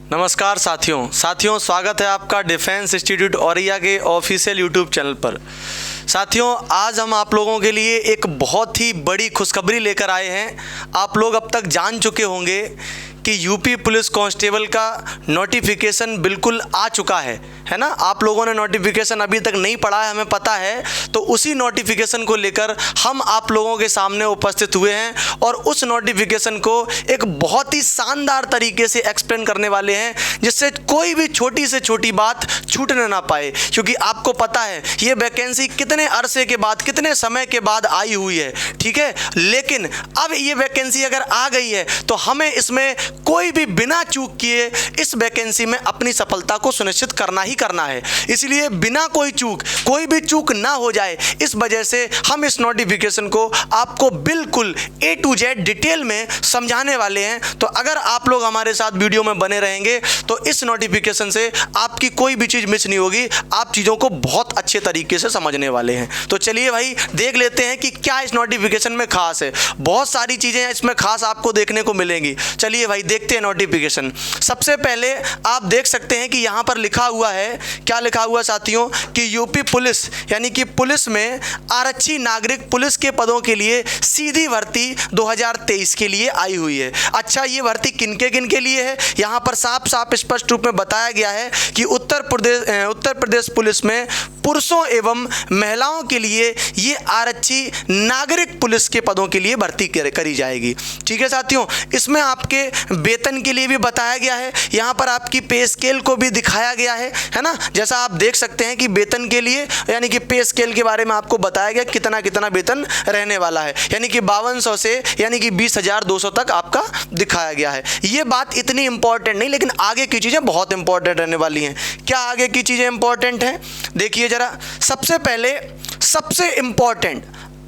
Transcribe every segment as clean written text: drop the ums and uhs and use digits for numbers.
नमस्कार साथियों स्वागत है आपका डिफेंस इंस्टीट्यूट औरैया के ऑफिशियल यूट्यूब चैनल पर। साथियों, आज हम आप लोगों के लिए एक बहुत ही बड़ी खुशखबरी लेकर आए हैं। आप लोग अब तक जान चुके होंगे कि यूपी पुलिस कांस्टेबल का नोटिफिकेशन बिल्कुल आ चुका है ना। आप लोगों ने नोटिफिकेशन अभी तक नहीं पढ़ा है, हमें पता है। तो उसी नोटिफिकेशन को लेकर हम आप लोगों के सामने उपस्थित हुए हैं और उस नोटिफिकेशन को एक बहुत ही शानदार तरीके से एक्सप्लेन करने वाले हैं, जिससे कोई भी छोटी से छोटी बात छूटने ना पाए। क्योंकि आपको पता है ये वैकेंसी कितने अरसे के बाद, कितने समय के बाद आई हुई है, ठीक है। लेकिन अब ये वैकेंसी अगर आ गई है तो हमें इसमें कोई भी बिना चूक किए इस वैकेंसी में अपनी सफलता को सुनिश्चित करना ही करना है। इसलिए बिना कोई भी चूक ना हो जाए, इस वजह से हम इस नोटिफिकेशन को आपको बिल्कुल A to Z डिटेल में समझाने वाले हैं। तो अगर आप लोग हमारे साथ वीडियो में बने रहेंगे तो इस नोटिफिकेशन से आपकी कोई भी चीज़ मिस नहीं होगी, आप चीज़ों को बहुत अच्छे तरीके से समझने वाले हैं। तो चलिए भाई देख लेते हैं कि क्या इस नोटिफिकेशन में खास है। बहुत सारी चीज़ें इसमें खास आपको देखने को मिलेंगी। चलिए भाई देखते हैं नोटिफिकेशन। सबसे पहले आप देख सकते हैं कि यहाँ पर लिखा हुआ है, क्या लिखा हुआ है साथियों, कि यूपी पुलिस यानी कि पुलिस में आरक्षी नागरिक पुलिस के पदों के लिए सीधी भर्ती 2023 के लिए आई हुई है। अच्छा, ये भर्ती किन के लिए है? यहाँ पर साफ स्पष्ट रूप में बताया गया है कि उत्तर प्रदेश पुलिस में पुरुषों एवं महिलाओं के लिए ये आरक्षी नागरिक पुलिस के पदों के लिए भर्ती करी जाएगी। ठीक है साथियों, इसमें आपके वेतन के लिए भी बताया गया है। यहाँ पर आपकी पे स्केल को भी दिखाया गया है ना। जैसा आप देख सकते हैं कि वेतन के लिए यानी कि पे स्केल के बारे में आपको बताया गया कितना वेतन रहने वाला है, यानी कि 5200 से यानी कि 20,200 तक आपका दिखाया गया है। ये बात इतनी इंपॉर्टेंट नहीं, लेकिन आगे की चीज़ें बहुत इंपॉर्टेंट रहने वाली हैं। क्या आगे की चीज़ें इंपॉर्टेंट हैं? देखिए जरा, सबसे पहले सबसे इंपॉर्टेंट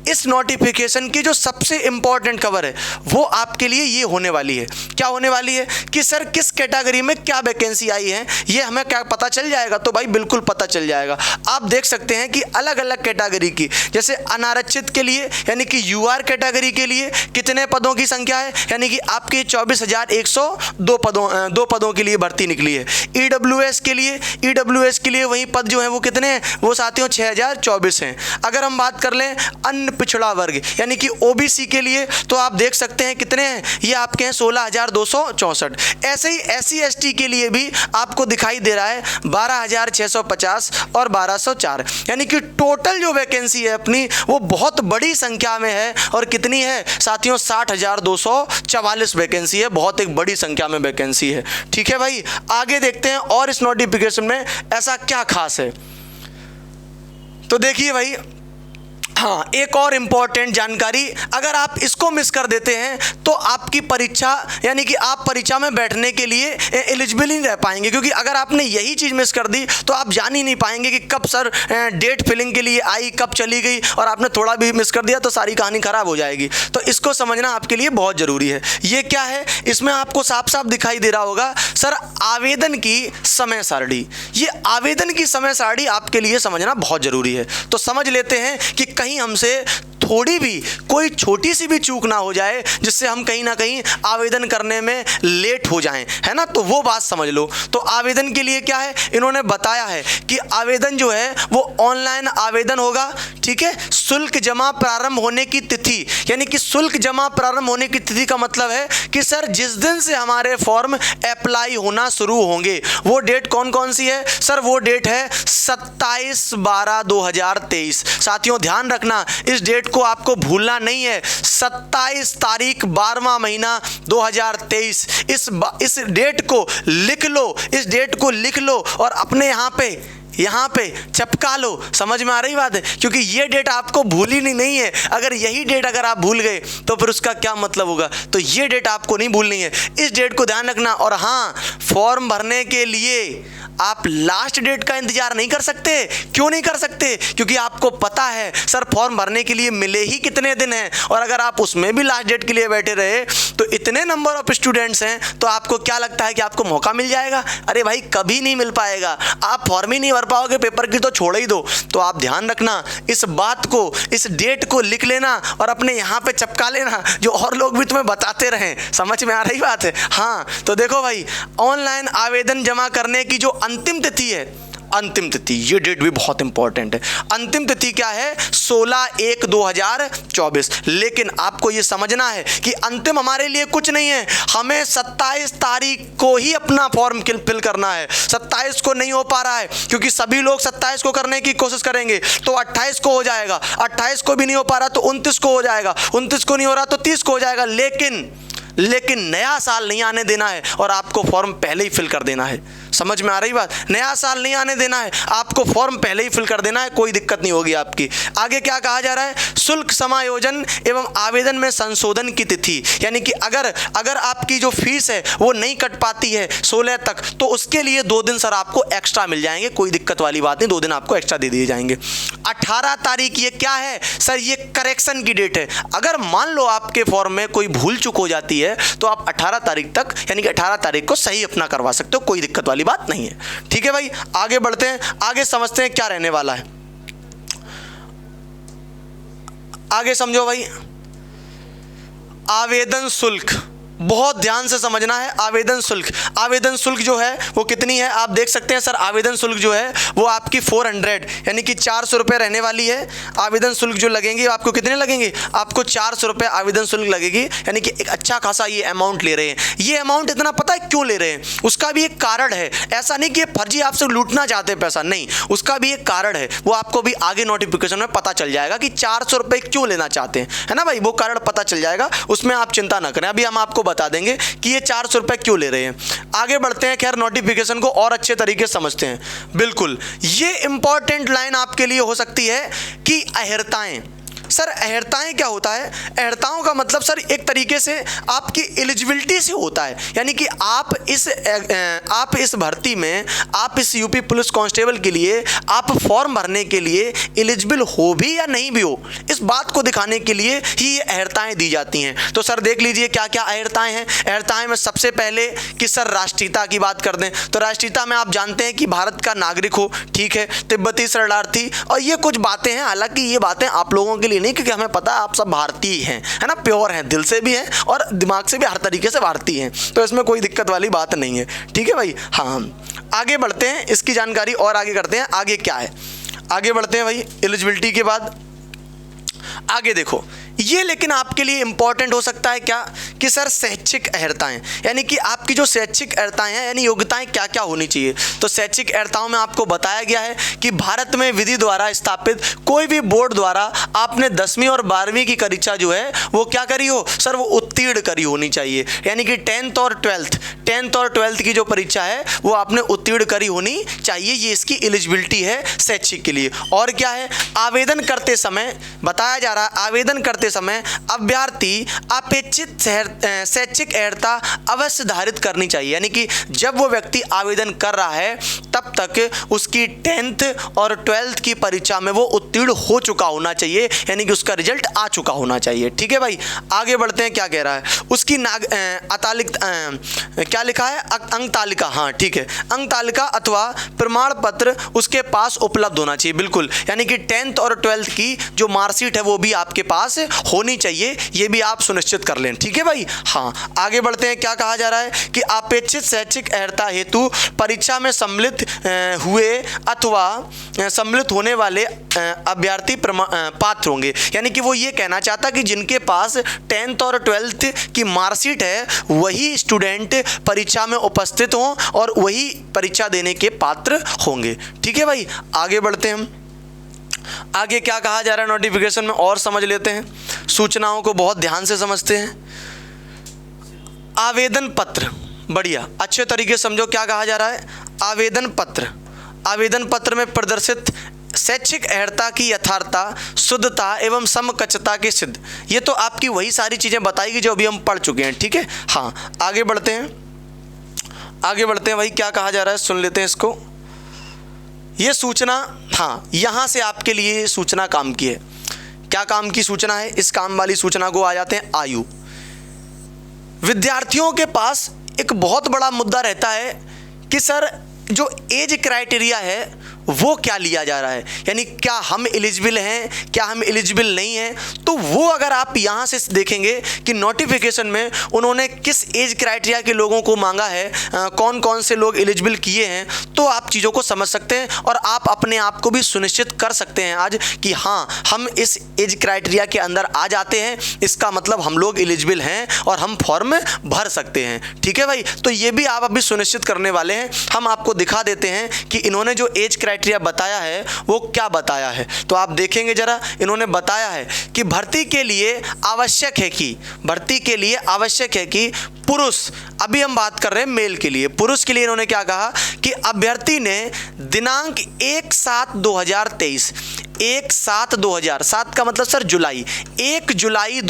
इस नोटिफिकेशन की जो सबसे इंपॉर्टेंट खबर है वो आपके लिए ये होने वाली है। क्या होने वाली है कि सर किस कैटेगरी में क्या वैकेंसी आई है, ये हमें क्या पता चल जाएगा? तो भाई बिल्कुल पता चल जाएगा। आप देख सकते हैं कि अलग अलग कैटेगरी की, जैसे अनारक्षित के लिए यानी कि यूआर कैटेगरी के लिए कितने पदों की संख्या है, यानी कि आपके 24,102 पदों के लिए भर्ती निकली है। ईडब्ल्यूएस के लिए वही पद जो है वो कितने हैं? वो साथियों 6,024 हैं। अगर हम बात कर लें अन्य पिछड़ा वर्ग यानी कि ओबीसी के लिए, तो आप देख सकते हैं कितने हैं, ये आपके हैं 16,264। ऐसे ही एससी एसटी के लिए भी आपको दिखाई दे रहा है 12,650 और 1,204। यानी कि टोटल जो वैकेंसी है अपनी वो बहुत बड़ी संख्या में है। और कितनी है साथियों? 60,244 वैकेंसी है। बहुत एक बड़ी संख्या में वैकेंसी है। ठीक है भाई, आगे देखते हैं और इस नोटिफिकेशन में ऐसा क्या खास है। तो देखिए भाई, हाँ, एक और इम्पॉर्टेंट जानकारी, अगर आप इसको मिस कर देते हैं तो आपकी परीक्षा यानी कि आप परीक्षा में बैठने के लिए एलिजिबल नहीं रह पाएंगे। क्योंकि अगर आपने यही चीज़ मिस कर दी तो आप जान ही नहीं पाएंगे कि कब सर डेट फिलिंग के लिए आई, कब चली गई, और आपने थोड़ा भी मिस कर दिया तो सारी कहानी खराब हो जाएगी। तो इसको समझना आपके लिए बहुत ज़रूरी है। ये क्या है? इसमें आपको साफ दिखाई दे रहा होगा सर आवेदन की समय सारणी। ये आवेदन की समय सारणी आपके लिए समझना बहुत ज़रूरी है। तो समझ लेते हैं कि कहीं हमसे थोड़ी भी कोई छोटी सी भी चूक ना हो जाए, जिससे हम कहीं ना कहीं आवेदन करने में लेट हो जाएं, है ना। तो वो बात समझ लो। तो आवेदन के लिए क्या है, इन्होंने बताया है कि आवेदन जो है वो ऑनलाइन आवेदन होगा। ठीक है, शुल्क जमा प्रारंभ होने की तिथि, यानी कि शुल्क जमा प्रारंभ होने की तिथि का मतलब है कि सर जिस दिन से हमारे फॉर्म अप्लाई होना शुरू होंगे, वो डेट कौन सी है सर? वो डेट है 27/12/2023। साथियों ध्यान रखना, इस डेट को आपको भूलना नहीं है। 27 तारीख 12वां महीना 2023। इस डेट को लिख लो और अपने यहाँ पे चपका लो। समझ में आ रही बात है? क्योंकि ये डेट आपको भूलनी नहीं है। अगर यही डेट अगर आप भूल गए तो फिर उसका क्या मतलब होगा? तो ये डेट आपको नहीं भूलनी है, इस डेट को ध्यान रखना। और हाँ, फॉर्म भरने के लिए आप लास्ट डेट का इंतजार नहीं कर सकते। क्यों नहीं कर सकते? क्योंकि आपको पता है सर फॉर्म भरने के लिए मिले ही कितने दिन हैं, और अगर आप उसमें भी लास्ट डेट के लिए बैठे रहे तो इतने नंबर ऑफ स्टूडेंट्स हैं, तो आपको क्या लगता है कि आपको मौका मिल जाएगा? अरे भाई कभी नहीं मिल पाएगा। आप फॉर्म ही नहीं भर पाओगे, पेपर की तो छोड़ ही दो। तो आप ध्यान रखना, इस बात को, इस डेट को लिख लेना और अपने यहाँ पे चिपका लेना, जो और लोग भी तुम्हें बताते रहें। समझ में आ रही बात है? हाँ, तो देखो भाई, ऑनलाइन आवेदन जमा करने की जो अंतिम तिथि है, अंतिम तिथि, ये डेट भी बहुत इंपॉर्टेंट है। अंतिम तिथि क्या है? 16/1/2024। लेकिन आपको ये समझना है कि अंतिम हमारे लिए कुछ नहीं है, हमें 27 तारीख को ही अपना फॉर्म फिल करना है। 27 को नहीं हो पा रहा है क्योंकि सभी लोग 27 को करने की कोशिश करेंगे, तो 28 को हो जाएगा। 28 को भी नहीं हो पा रहा तो 29 को हो जाएगा। 29 को नहीं हो रहा तो 30 को हो जाएगा। लेकिन नया साल नहीं आने देना है और आपको फॉर्म पहले ही फिल कर देना है। समझ में आ रही बात? नया साल नहीं आने देना है, आपको फॉर्म पहले ही फिल कर देना है, कोई दिक्कत नहीं होगी आपकी। आगे क्या कहा जा रहा है? शुल्क समायोजन एवं आवेदन में संशोधन की तिथि, यानी कि अगर आपकी जो फीस है वो नहीं कट पाती है 16 तक, तो उसके लिए 2 दिन सर आपको एक्स्ट्रा मिल जाएंगे। कोई दिक्कत वाली बात नहीं, 2 दिन आपको एक्स्ट्रा दे दिए जाएंगे। 18 तारीख ये क्या है सर? ये करेक्शन की डेट है। अगर मान लो आपके फॉर्म में कोई भूल चूक हो जाती है तो आप 18 तारीख तक, यानी कि 18 तारीख को सही अपना करवा सकते हो, कोई दिक्कत वाली बात नहीं है। ठीक है भाई, आगे बढ़ते हैं, आगे समझते हैं क्या रहने वाला है। आगे समझो भाई, आवेदन शुल्क बहुत ध्यान से समझना है। आवेदन शुल्क जो है वो कितनी है आप देख सकते हैं सर। आवेदन शुल्क जो है वो आपकी 400 यानी कि 400 रुपये रहने वाली है। आवेदन शुल्क जो लगेंगे आपको कितने लगेंगे? आपको 400 रुपये आवेदन शुल्क लगेगी, यानी कि एक अच्छा खासा ये अमाउंट ले रहे हैं। ये अमाउंट इतना पता है क्यों ले रहे हैं? उसका भी एक कारण है। ऐसा नहीं कि फर्जी आपसे लूटना चाहते हैं पैसा, नहीं, उसका भी एक कारण है। वो आपको भी आगे नोटिफिकेशन में पता चल जाएगा कि 400 रुपये क्यों लेना चाहते हैं, है ना भाई? वो कारण पता चल जाएगा, उसमें आप चिंता ना करें। अभी हम आपको बता देंगे कि ये 400 रुपये क्यों ले रहे हैं। आगे बढ़ते हैं, खैर नोटिफिकेशन को और अच्छे तरीके से समझते हैं। बिल्कुल, ये इंपॉर्टेंट लाइन आपके लिए हो सकती है कि अहर्ताएं। सर अहर्ताएं क्या होता है? अहर्ताओं का मतलब सर एक तरीके से आपकी एलिजिबिलिटी से होता है, यानी कि आप इस भर्ती में, आप इस यूपी पुलिस कांस्टेबल के लिए आप फॉर्म भरने के लिए एलिजिबल हो भी या नहीं भी हो, इस बात को दिखाने के लिए ही ये अहर्ताएं दी जाती हैं। तो सर देख लीजिए क्या क्या अहर्ताएं हैं। अहर्ताएं में सबसे पहले कि सर राष्ट्रीयता की बात कर दें तो राष्ट्रीयता में आप जानते हैं कि भारत का नागरिक हो, ठीक है, तिब्बती शरणार्थी, और ये कुछ बातें हैं। हालांकि ये बातें आप लोगों के लिए नहीं, क्योंकि हमें पता है आप सब भारतीय हैं, है ना, प्योर हैं, दिल से भी हैं और दिमाग से भी हर तरीके से भारतीय हैं, तो इसमें कोई दिक्कत वाली बात नहीं है। ठीक है भाई? हाँ, आगे बढ़ते हैं, इसकी जानकारी और आगे करते हैं। आगे क्या है? आगे बढ़ते हैं भाई, एलिजिबिलिटी के बाद आगे देखो ये, लेकिन आपके लिए इंपॉर्टेंट हो सकता है क्या कि सर शैक्षिक अहर्ताएं, यानी कि आपकी जो शैक्षिक अहर्ताएं हैं, यानी योग्यताएं क्या क्या होनी चाहिए। तो शैक्षिक अहर्ताओं में आपको बताया गया है कि भारत में विधि द्वारा स्थापित कोई भी बोर्ड द्वारा आपने 10वीं और 12वीं की परीक्षा जो है वो क्या करी हो सर? वो उत्तीर्ण करी होनी चाहिए, यानी कि 10th और 12th की जो परीक्षा है वो आपने उत्तीर्ण करी होनी चाहिए। ये इसकी एलिजिबिलिटी है शैक्षिक के लिए। और क्या है? आवेदन करते समय बताया जा रहा है, आवेदन करते समय अभ्यर्थी अपेक्षित शैक्षिक अहर्ता अवश्य धारित करनी चाहिए, यानी कि जब वो व्यक्ति आवेदन कर रहा है तब तक उसकी 10th और 12th की परीक्षा में वो उत्तीर्ण हो चुका होना चाहिए, यानी कि उसका रिजल्ट आ चुका होना चाहिए। ठीक है भाई? आगे बढ़ते हैं, क्या कह रहा है? उसकी क्या लिखा है? अंक तालिका, हाँ ठीक है, अंक तालिका अथवा प्रमाण पत्र उसके पास उपलब्ध होना चाहिए। बिल्कुल, यानी कि 10th और 12th की जो मार्कशीट है वो भी आपके पास होनी चाहिए, ये भी आप सुनिश्चित कर लें। ठीक है भाई? हाँ, आगे बढ़ते हैं, क्या कहा जा रहा है कि अपेक्षित शैक्षिक अहर्ता हेतु परीक्षा में सम्मिलित हुए अथवा सम्मिलित होने वाले अभ्यर्थी पात्र होंगे, यानी कि वो ये कहना चाहता कि जिनके पास 10th और 12th की मार्कशीट है वही स्टूडेंट परीक्षा में उपस्थित हों और वही परीक्षा देने के पात्र होंगे। ठीक है भाई? आगे बढ़ते हैं हम, आगे क्या कहा जा रहा है नोटिफिकेशन में और समझ लेते हैं, सूचनाओं को बहुत ध्यान से समझते हैं। आवेदन पत्र, बढ़िया अच्छे तरीके से समझो क्या कहा जा रहा है। आवेदन पत्र में प्रदर्शित शैक्षिक अहर्ता की यथार्थता, शुद्धता एवं समकक्षता की सिद्ध, ये तो आपकी वही सारी चीज़ें बताएगी जो अभी हम पढ़ चुके हैं। ठीक है? हाँ, आगे बढ़ते हैं। आगे बढ़ते हैं भाई, क्या कहा जा रहा है सुन लेते हैं इसको। ये सूचना, हाँ यहाँ से आपके लिए सूचना काम की है। क्या काम की सूचना है? इस काम वाली सूचना को आ जाते हैं आयु। विद्यार्थियों के पास एक बहुत बड़ा मुद्दा रहता है कि सर जो एज क्राइटेरिया है वो क्या लिया जा रहा है, यानी क्या हम एलिजिबल हैं, क्या हम एलिजिबल नहीं हैं। तो वो अगर आप यहाँ से देखेंगे कि नोटिफिकेशन में उन्होंने किस एज क्राइटेरिया के लोगों को मांगा है, कौन कौन से लोग एलिजिबल किए हैं, तो आप चीज़ों को समझ सकते हैं और आप अपने आप को भी सुनिश्चित कर सकते हैं आज कि हाँ हम इस एज क्राइटेरिया के अंदर आ जाते हैं, इसका मतलब हम लोग एलिजिबल हैं और हम फॉर्म भर सकते हैं। ठीक है भाई, तो ये भी आप अभी सुनिश्चित करने वाले हैं। हम आपको दिखा देते हैं कि इन्होंने जो एज क्राइटेरिया बताया है वो क्या बताया है। तो आप देखेंगे जरा, इन्होंने बताया है कि भर्ती के लिए आवश्यक है कि पुरुष, अभी हम बात कर रहे हैं मेल के लिए, पुरुष के लिए इन्होंने क्या कहा कि अभ्यर्थी ने दिनांक 1/7/2023, 1/7/2007 का मतलब सर जुलाई, 1 जुलाई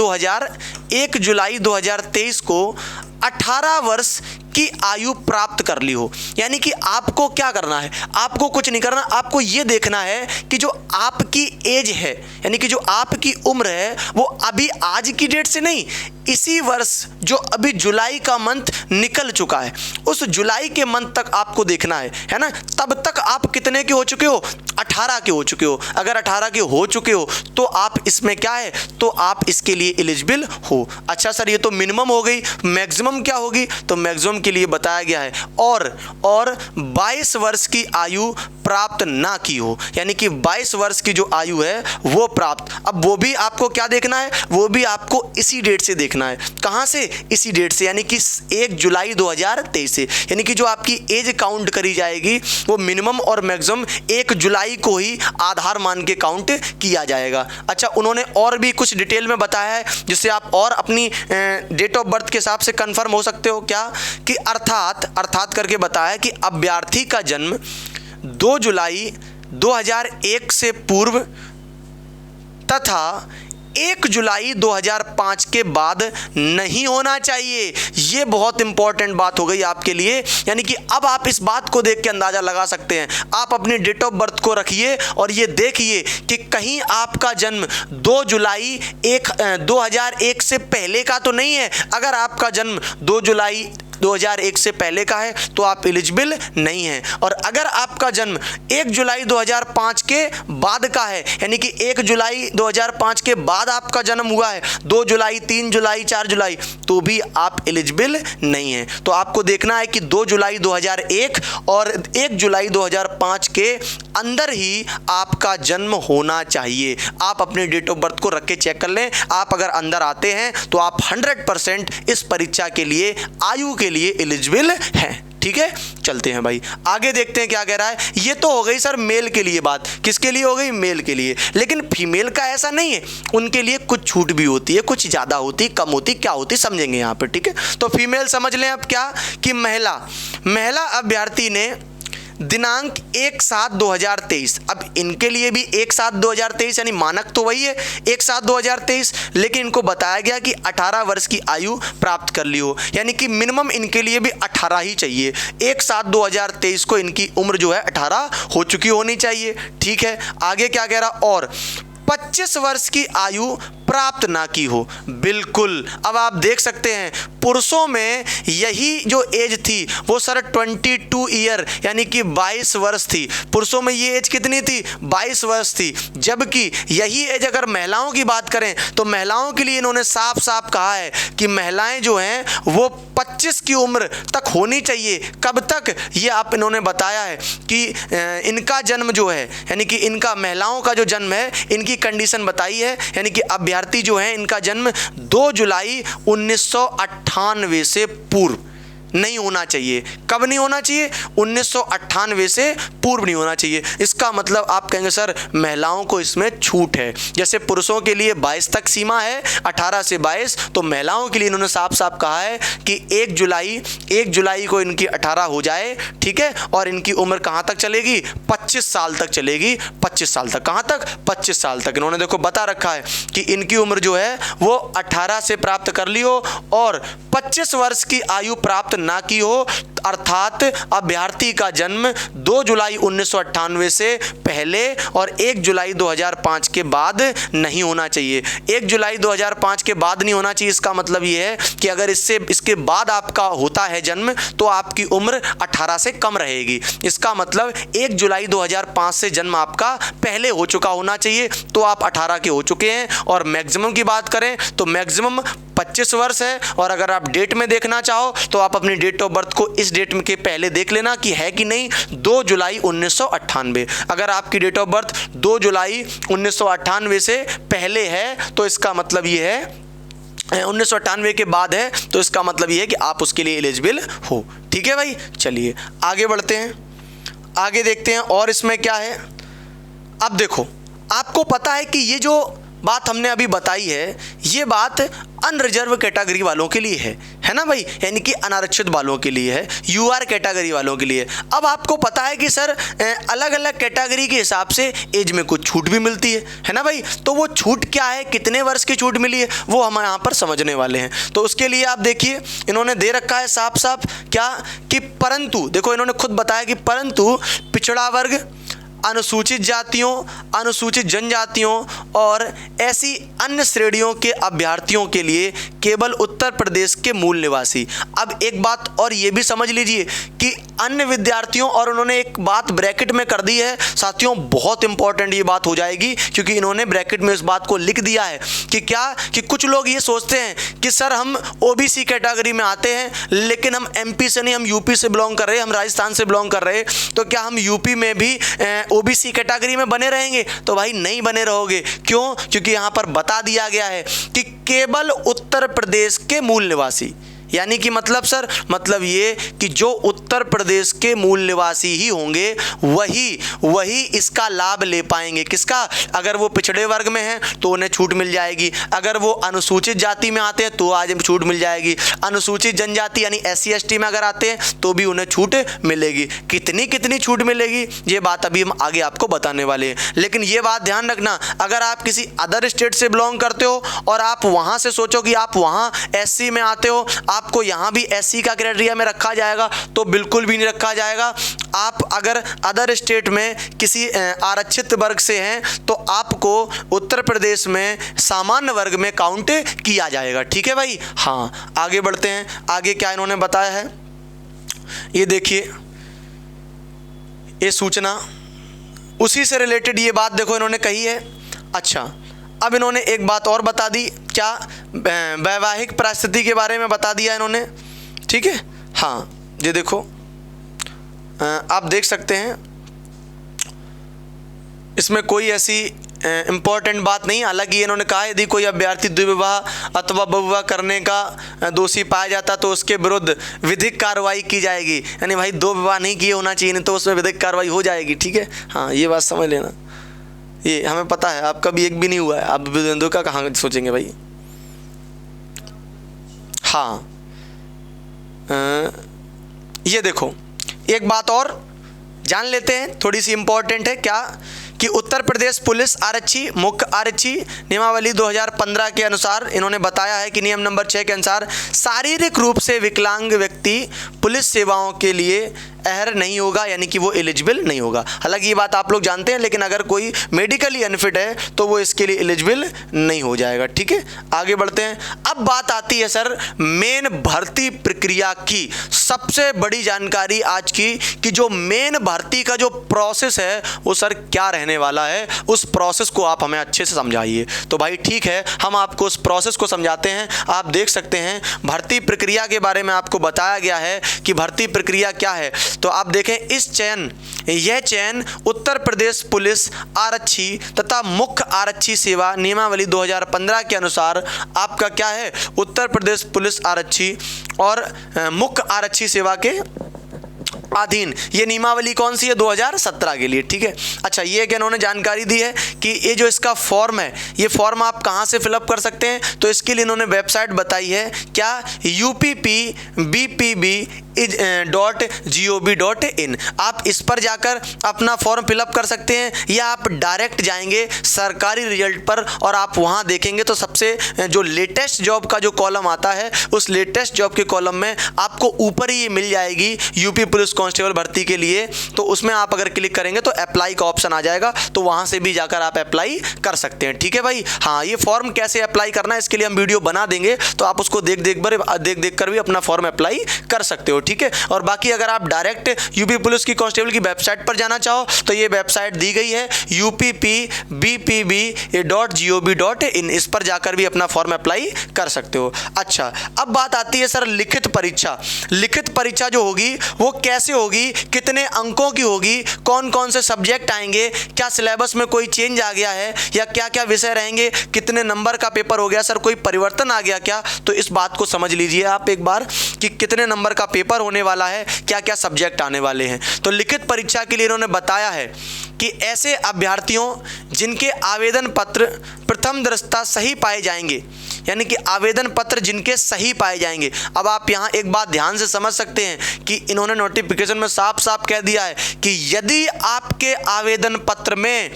2023 को 18 वर्ष की आयु प्राप्त कर ली हो। यानी कि आपको क्या करना है, आपको कुछ नहीं करना, आपको ये देखना है कि जो आपकी एज है, यानी कि जो आपकी उम्र है वो अभी आज की डेट से नहीं, इसी वर्ष जो अभी जुलाई का मंथ निकल चुका है उस जुलाई के मंथ तक आपको देखना है ना। तब तक आप कितने के हो चुके हो? 18 के हो चुके हो। अगर 18 के हो चुके हो तो आप इसमें क्या है, तो आप इसके लिए एलिजिबल हो। अच्छा सर ये तो मिनिमम हो गई, मैक्सिमम क्या होगी? तो मैक्सिमम के लिए बताया गया है और 22 वर्ष की आयु प्राप्त ना की हो, यानी कि 22 वर्ष की जो आयु है वो प्राप्त, अब वो भी आपको क्या देखना है, वो भी आपको इसी डेट से देखना है। कहाँ से? इसी डेट से, यानी कि 1 जुलाई 2023 से। यानी कि जो आपकी एज काउंट करी जाएगी वो मिनिमम और मैक्सिमम 1 जुलाई को ही आधार मान के काउंट किया जाएगा। अच्छा, उन्होंने और भी कुछ डिटेल में बताया है जिससे आप और अपनी डेट ऑफ बर्थ के हिसाब से कंफर्म हो सकते हो। क्या कि अर्थात करके बताया कि अभ्यर्थी का जन्म 2 जुलाई 2001 से पूर्व तथा 1 जुलाई 2005 के बाद नहीं होना चाहिए। ये बहुत इंपॉर्टेंट बात हो गई आपके लिए, यानी कि अब आप इस बात को देख के अंदाजा लगा सकते हैं। आप अपनी डेट ऑफ बर्थ को रखिए और ये देखिए कि कहीं आपका जन्म 2 जुलाई 2001 से पहले का तो नहीं है। अगर आपका जन्म 2 जुलाई 2001 से पहले का है तो आप एलिजिबल नहीं हैं, और अगर आपका जन्म 1 जुलाई 2005 के बाद का है, यानी कि 1 जुलाई 2005 के बाद आपका जन्म हुआ है, 2 जुलाई 3 जुलाई 4 जुलाई, तो भी आप एलिजिबल नहीं हैं। तो आपको देखना है कि 2 जुलाई 2001 और 1 जुलाई 2005 के अंदर ही आपका जन्म होना चाहिए। आप अपने डेट ऑफ बर्थ को रख के चेक कर लें। आप अगर अंदर आते हैं तो आप 100% इस परीक्षा के लिए आयु के लिए एलिजिबल हैं। ठीक है, चलते हैं भाई आगे, देखते हैं क्या कह रहा है। ये तो हो गई सर मेल के लिए बात, किसके लिए हो गई? मेल के लिए। लेकिन फीमेल का ऐसा नहीं है, उनके लिए कुछ छूट भी होती है, कुछ ज़्यादा होती, कम होती, क्या होती समझेंगे यहाँ पे। ठीक है, तो फीमेल समझ लें अब क्या कि महिला अभ्यर्थी ने दिनांक 1/7/2023, अब इनके लिए भी 1/7/2023 यानी मानक तो वही है 1/7/2023, लेकिन इनको बताया गया कि 18 वर्ष की आयु प्राप्त कर ली हो, यानी कि मिनिमम इनके लिए भी 18 ही चाहिए। 1/7/2023 को इनकी उम्र जो है 18 हो चुकी होनी चाहिए। ठीक है, आगे क्या कह रहा, और 25 वर्ष की आयु प्राप्त ना की हो। बिल्कुल, अब आप देख सकते हैं पुरुषों में यही जो एज थी वो सर 22 ईयर यानी कि 22 वर्ष थी। पुरुषों में ये एज कितनी थी? 22 वर्ष थी। जबकि यही एज अगर महिलाओं की बात करें तो महिलाओं के लिए इन्होंने साफ साफ कहा है कि महिलाएं जो हैं वो 25 की उम्र तक होनी चाहिए। कब तक? ये आप इन्होंने बताया है कि इनका जन्म जो है, यानी कि इनका महिलाओं का जो जन्म है, इनकी कंडीशन बताई है, यानी कि अभ्यर्थी जो है इनका जन्म 2 जुलाई 1998 से पूर्व नहीं होना चाहिए। कब नहीं होना चाहिए? 1998 से पूर्व नहीं होना चाहिए। इसका मतलब आप कहेंगे सर महिलाओं को इसमें छूट है, जैसे पुरुषों के लिए 22 तक सीमा है, 18 से 22, तो महिलाओं के लिए इन्होंने साफ साफ कहा है कि 1 जुलाई को इनकी 18 हो जाए। ठीक है, और इनकी उम्र कहाँ तक चलेगी? 25 साल तक चलेगी। 25 साल तक, कहाँ तक? 25 साल तक। इन्होंने देखो बता रखा है कि इनकी उम्र जो है वो 18 से प्राप्त कर ली हो और 25 वर्ष की आयु प्राप्त ना की हो, अर्थात अभ्यर्थी का जन्म 2 जुलाई 1998 से पहले और 1 जुलाई 2005 के बाद नहीं होना चाहिए। 1 जुलाई 2005 के बाद नहीं होना चाहिए, इसका मतलब ये है कि अगर इसके बाद आपका होता है जन्म तो आपकी उम्र 18 से कम रहेगी। इसका मतलब 1 जुलाई 2005 से जन्म आपका पहले हो चुका होना चाहिए, तो आप 18 के हो चुके हैं। और मैक्सिमम की बात करें तो मैक्सिमम 25 वर्ष है। और अगर आप डेट में देखना चाहो तो आप अपनी डेट ऑफ बर्थ को इस डेट के पहले देख लेना कि है कि नहीं, 2 जुलाई 1998। अगर आपकी डेट ऑफ बर्थ 2 जुलाई 1998 से पहले है तो इसका मतलब ये है 1998 के बाद है, तो इसका मतलब ये है कि आप उसके लिए एलिजिबल हो। ठीक है भाई, चलिए आगे बढ़ते हैं, आगे देखते हैं और इसमें क्या है। अब देखो, आपको पता है कि ये जो बात हमने अभी बताई है ये बात अनरिजर्व कैटेगरी वालों के लिए है ना भाई, यानी कि अनारक्षित वालों के लिए है, यूआर कैटेगरी वालों के लिए। अब आपको पता है कि सर अलग अलग कैटेगरी के हिसाब से एज में कुछ छूट भी मिलती है ना भाई। तो वो छूट क्या है, कितने वर्ष की छूट मिली है, वो हम यहाँ पर समझने वाले हैं। तो उसके लिए आप देखिए, इन्होंने दे रखा है साफ साफ क्या कि परंतु, देखो इन्होंने खुद बताया कि परंतु पिछड़ा वर्ग, अनुसूचित जातियों, अनुसूचित जनजातियों और ऐसी अन्य श्रेणियों के अभ्यर्थियों के लिए केवल उत्तर प्रदेश के मूल निवासी। अब एक बात और ये भी समझ लीजिए कि अन्य विद्यार्थियों, और उन्होंने एक बात ब्रैकेट में कर दी है साथियों, बहुत इंपॉर्टेंट ये बात हो जाएगी, क्योंकि इन्होंने ब्रैकेट में इस बात को लिख दिया है कि क्या कि कुछ लोग ये सोचते हैं कि सर हम ओबीसी कैटेगरी में आते हैं लेकिन हम एमपी से नहीं, हम यूपी से बिलोंग कर रहे हैं, हम राजस्थान से बिलोंग कर रहे हैं, तो क्या हम यूपी में भी ओबीसी कैटेगरी में बने रहेंगे? तो भाई नहीं बने रहोगे। क्यों? क्योंकि यहां पर बता दिया गया है कि केवल उत्तर प्रदेश के मूल निवासी, यानी कि मतलब सर, मतलब ये कि जो उत्तर प्रदेश के मूल निवासी ही होंगे वही इसका लाभ ले पाएंगे। किसका? अगर वो पिछड़े वर्ग में हैं तो उन्हें छूट मिल जाएगी, अगर वो अनुसूचित जाति में आते हैं तो आज छूट मिल जाएगी, अनुसूचित जनजाति यानी SC ST में अगर आते हैं तो भी उन्हें छूट मिलेगी। कितनी छूट मिलेगी ये बात अभी हम आगे आपको बताने वाले हैं। लेकिन ये बात ध्यान रखना, अगर आप किसी अदर स्टेट से बिलोंग करते हो और आप वहाँ से सोचो कि आप वहाँ SC में आते हो, आपको यहां भी SC का क्राइटेरिया में रखा जाएगा, तो बिल्कुल भी नहीं रखा जाएगा। आप अगर अदर स्टेट में किसी आरक्षित वर्ग से हैं तो आपको उत्तर प्रदेश में सामान्य वर्ग में काउंट किया जाएगा। ठीक है भाई। हाँ, आगे बढ़ते हैं, आगे क्या इन्होंने बताया है ये देखिए, ये सूचना उसी से रिलेटेड ये बात देखो इन्होंने कही है। अच्छा, अब इन्होंने एक बात और बता दी, क्या? वैवाहिक परिस्थिति के बारे में बता दिया इन्होंने। ठीक है। हाँ, ये देखो आप देख सकते हैं, इसमें कोई ऐसी इम्पोर्टेंट बात नहीं। हालांकि इन्होंने कहा यदि कोई अभ्यर्थी द्विविवाह अथवा बहुविवाह करने का दोषी पाया जाता तो उसके विरुद्ध विधिक कार्रवाई की जाएगी। यानी भाई 2 विवाह नहीं किए होना चाहिए, नहीं तो उसमें विधिक कार्रवाई हो जाएगी। ठीक है। हाँ, ये बात समझ लेना, ये हमें पता है, आपका भी एक भी नहीं हुआ है, आप दो का कहाँ सोचेंगे भाई। हाँ, ये देखो एक बात और जान लेते हैं, थोड़ी सी इंपॉर्टेंट है, क्या कि उत्तर प्रदेश पुलिस आरक्षी मुख्य आरक्षी नियमावली 2015 के अनुसार इन्होंने बताया है कि नियम नंबर 6 के अनुसार शारीरिक रूप से विकलांग व्यक्ति पुलिस सेवाओं के लिए अहर नहीं होगा, यानी कि वो एलिजिबल नहीं होगा। हालांकि ये बात आप लोग जानते हैं, लेकिन अगर कोई मेडिकली अनफिट है तो वो इसके लिए एलिजिबल नहीं हो जाएगा। ठीक है, आगे बढ़ते हैं। अब बात आती है सर मेन भर्ती प्रक्रिया की। सबसे बड़ी जानकारी आज की कि जो मेन भर्ती का जो प्रोसेस है वो सर क्या रहने वाला है, उस प्रोसेस को आप हमें अच्छे से समझाइए। तो भाई ठीक है, हम आपको उस प्रोसेस को समझाते हैं। आप देख सकते हैं भर्ती प्रक्रिया के बारे में आपको बताया गया है कि भर्ती प्रक्रिया क्या है। तो आप देखें, यह चयन उत्तर प्रदेश पुलिस आरक्षी तथा मुख्य आरक्षी सेवा नियमावली 2015 के अनुसार आपका क्या है, उत्तर प्रदेश पुलिस आरक्षी और मुख्य आरक्षी सेवा के अधीन। ये नियमावली कौन सी है? 2017 के लिए। ठीक है। अच्छा, ये क्या इन्होंने जानकारी दी है कि ये जो इसका फॉर्म है, ये फॉर्म आप कहाँ से फिलअप कर सकते हैं? तो इसके लिए इन्होंने वेबसाइट बताई है, क्या? UPP BPB UPPSC.gov.in। आप इस पर जाकर अपना फॉर्म फिलअप कर सकते हैं, या आप डायरेक्ट जाएंगे सरकारी रिजल्ट पर और आप वहां देखेंगे तो सबसे जो लेटेस्ट जॉब का जो कॉलम आता है, उस लेटेस्ट जॉब के कॉलम में आपको ऊपर ही ये मिल जाएगी यूपी पुलिस कांस्टेबल भर्ती के लिए। तो उसमें आप अगर क्लिक करेंगे तो अप्लाई का ऑप्शन आ जाएगा, तो वहां से भी जाकर आप अप्लाई कर सकते हैं। ठीक है भाई। हाँ, ये फॉर्म कैसे अप्लाई करना है इसके लिए हम वीडियो बना देंगे, तो आप उसको देख देख कर भी अपना फॉर्म अप्लाई कर सकते हो। ठीक है। और बाकी अगर आप डायरेक्ट यूपी पुलिस की कांस्टेबल की वेबसाइट पर जाना चाहो तो ये वेबसाइट दी गई है UPPBPB.gov.in। इस पर जाकर भी अपना फॉर्म अप्लाई कर सकते हो। अच्छा, अब बात आती है सर लिखित परीक्षा। लिखित परीक्षा जो होगी वो कैसे होगी, कितने अंकों की होगी, कौन कौन से सब्जेक्ट आएंगे, क्या सिलेबस में कोई चेंज आ गया है या क्या क्या विषय रहेंगे, कितने नंबर का पेपर हो गया सर, कोई परिवर्तन आ गया क्या, तो इस बात को समझ लीजिए आप एक बार कि कितने नंबर का पेपर होने वाला है, क्या क्या सब्जेक्ट आने वाले हैं। तो लिखित परीक्षा के लिए इन्होंने बताया है कि ऐसे अभ्यर्थियों जिनके आवेदन पत्र प्रथम दृष्टया सही पाए जाएंगे, यानी कि आवेदन पत्र जिनके सही पाए जाएंगे। अब आप यहाँ एक बात ध्यान से समझ सकते हैं कि इन्होंने नोटिफिकेशन में साफ साफ कह दिया है कि यदि आपके आवेदन पत्र में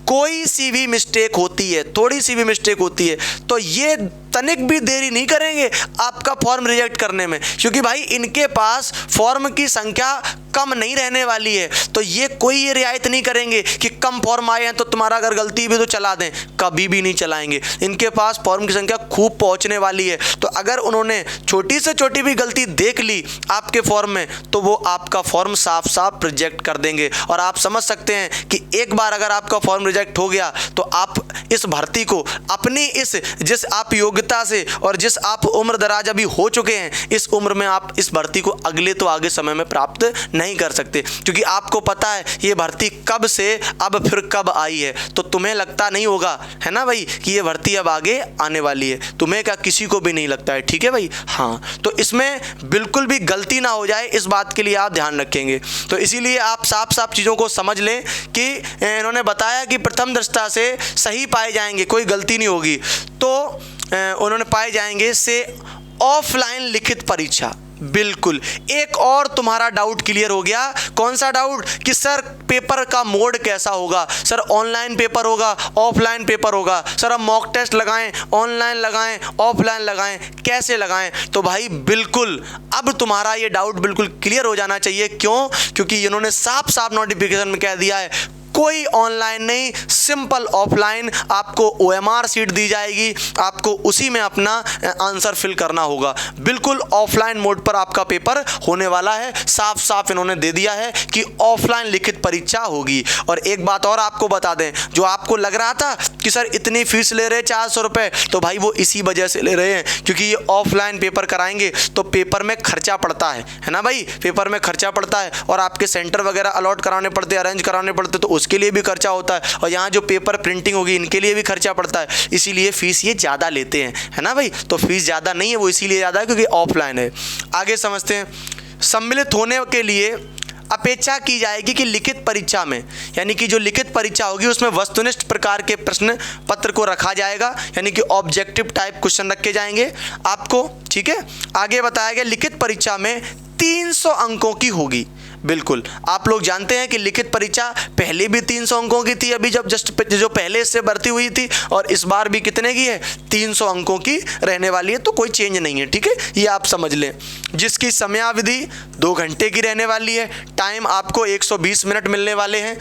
कोई सी भी मिस्टेक होती है, थोड़ी सी भी मिस्टेक होती है, तो ये तनिक भी देरी नहीं करेंगे आपका फॉर्म रिजेक्ट करने में, क्योंकि भाई इनके पास फॉर्म की संख्या कम नहीं रहने वाली है। तो ये कोई ये रियायत नहीं करेंगे कि कम फॉर्म आए हैं तो तुम्हारा अगर गलती भी तो चला दें, कभी भी नहीं चलाएंगे। इनके पास फॉर्म की संख्या खूब पहुंचने वाली है, तो अगर उन्होंने छोटी से छोटी भी गलती देख ली आपके फॉर्म में तो वो आपका फॉर्म साफ साफ रिजेक्ट कर देंगे। और आप समझ सकते हैं कि एक बार अगर आपका फॉर्म रिजेक्ट हो गया तो आप इस भर्ती को अपनी जिस आप योग्यता से और जिस आप उम्र दराज अभी हो चुके हैं, इस उम्र में आप इस भर्ती को अगले तो आगे समय में प्राप्त नहीं कर सकते, क्योंकि आपको पता है ये भर्ती कब से अब फिर कब आई है। तो तुम्हें लगता नहीं होगा, है ना भाई, कि ये भर्ती अब आगे आने वाली है, तुम्हें क्या किसी को भी नहीं लगता है। ठीक है भाई। हाँ, तो इसमें बिल्कुल भी गलती ना हो जाए, इस बात के लिए आप ध्यान रखेंगे। तो इसीलिए आप साफ साफ चीज़ों को समझ लें कि इन्होंने बताया कि प्रथम दृष्टया से सही पाए जाएंगे, कोई गलती नहीं होगी, तो उन्होंने पाए जाएंगे से ऑफलाइन लिखित परीक्षा। बिल्कुल। एक और तुम्हारा डाउट क्लियर हो गया। कौन सा डाउट? कि सर पेपर का मोड कैसा होगा, सर ऑनलाइन पेपर होगा, ऑफलाइन पेपर होगा, सर हम मॉक टेस्ट लगाएं, ऑनलाइन लगाएं, ऑफलाइन लगाएं, कैसे लगाएं? तो भाई बिल्कुल अब तुम्हारा ये डाउट बिल्कुल क्लियर हो जाना चाहिए। क्यों? क्योंकि इन्होंने साफ साफ नोटिफिकेशन में कह दिया है कोई ऑनलाइन नहीं, सिंपल ऑफलाइन आपको OMR सीट दी जाएगी, आपको उसी में अपना आंसर फिल करना होगा। बिल्कुल ऑफलाइन मोड पर आपका पेपर होने वाला है, साफ साफ इन्होंने दे दिया है कि ऑफलाइन लिखित परीक्षा होगी। और एक बात और आपको बता दें, जो आपको लग रहा था कि सर इतनी फीस ले रहे 400 रुपये, तो भाई वो इसी वजह से ले रहे हैं क्योंकि ये ऑफलाइन पेपर कराएंगे तो पेपर में खर्चा पड़ता है ना भाई, पेपर में खर्चा पड़ता है और आपके सेंटर वगैरह अलॉट कराने पड़ते, अरेंज कराने पड़ते, तो उसके लिए भी खर्चा होता है, और यहाँ जो पेपर प्रिंटिंग होगी इनके लिए भी खर्चा पड़ता है, इसीलिए फीस ये ज़्यादा लेते हैं, है ना भाई। तो फीस ज़्यादा नहीं है, वो इसीलिए ज़्यादा है क्योंकि ऑफलाइन है। आगे समझते हैं। सम्मिलित होने के लिए अपेक्षा की जाएगी कि लिखित परीक्षा में, यानी कि जो लिखित परीक्षा होगी उसमें वस्तुनिष्ठ प्रकार के प्रश्न पत्र को रखा जाएगा, यानी कि ऑब्जेक्टिव टाइप क्वेश्चन रखे जाएंगे आपको। ठीक है। आगे बताया गया लिखित परीक्षा में 300 अंकों की होगी। बिल्कुल, आप लोग जानते हैं कि लिखित परीक्षा पहले भी 300 अंकों की थी, अभी जब जो पहले से भर्ती हुई थी, और इस बार भी कितने की है? 300 अंकों की रहने वाली है, तो कोई चेंज नहीं है। ठीक है, ये आप समझ लें। जिसकी समयावधि 2 घंटे की रहने वाली है, टाइम आपको 120 मिनट मिलने वाले हैं।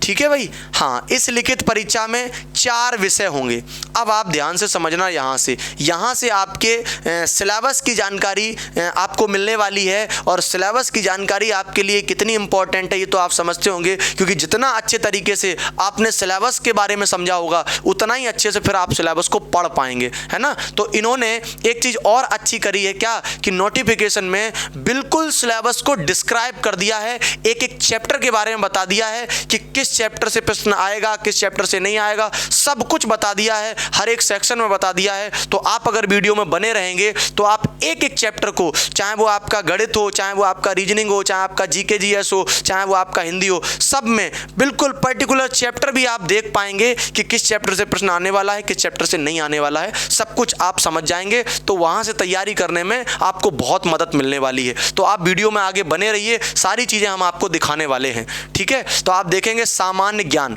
ठीक है भाई। हाँ, इस लिखित परीक्षा में 4 विषय होंगे। अब आप ध्यान से समझना, यहाँ से आपके सिलेबस की जानकारी आपको मिलने वाली है, और सिलेबस की जानकारी आपके लिए कितनी इंपॉर्टेंट है ये तो आप समझते होंगे, क्योंकि जितना अच्छे तरीके से आपने सिलेबस के बारे में समझा होगा उतना ही अच्छे से फिर आप सिलेबस को पढ़ पाएंगे, है ना। तो इन्होंने एक चीज़ और अच्छी करी है क्या, कि नोटिफिकेशन में बिल्कुल सिलेबस को डिस्क्राइब कर दिया है, एक एक चैप्टर के बारे में बता दिया है कि किस किस चैप्टर से प्रश्न आएगा, किस चैप्टर से नहीं आएगा, सब कुछ बता दिया है, हर एक सेक्शन में बता दिया है। तो आप अगर वीडियो में बने रहेंगे तो आप एक एक चैप्टर को, चाहे वो आपका गणित हो, चाहे वो आपका रीजनिंग हो, चाहे आपका जीके जीएस हो, चाहे वो आपका हिंदी हो, सब में बिल्कुल पर्टिकुलर चैप्टर भी आप देख पाएंगे कि किस चैप्टर से प्रश्न आने वाला है, किस चैप्टर से नहीं आने वाला है, सब कुछ आप समझ जाएंगे। तो वहां से तैयारी करने में आपको बहुत मदद मिलने वाली है। तो आप वीडियो में आगे बने रहिए, सारी चीज़ें हम आपको दिखाने वाले हैं, ठीक है। तो आप देखेंगे सामान्य ज्ञान,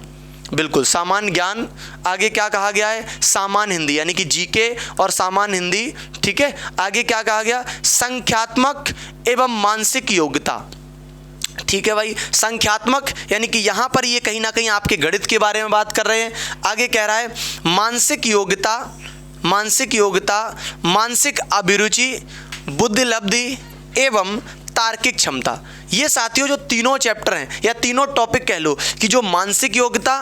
बिल्कुल सामान्य ज्ञान, आगे क्या कहा गया है, सामान्य हिंदी यानी कि जीके और सामान्य हिंदी, ठीक है। आगे क्या कहा गया, संख्यात्मक एवं मानसिक योग्यता, ठीक है भाई। संख्यात्मक यानी कि यहां पर ये कहीं ना कहीं आपके गणित के बारे में बात कर रहे हैं। आगे कह रहा है मानसिक योग्यता, मानसिक योग्यता, मानसिक अभिरुचि, बुद्धिलब्धि एवं तार्किक क्षमता। ये साथियों जो तीनों चैप्टर हैं या तीनों टॉपिक कह लो कि जो मानसिक योग्यता,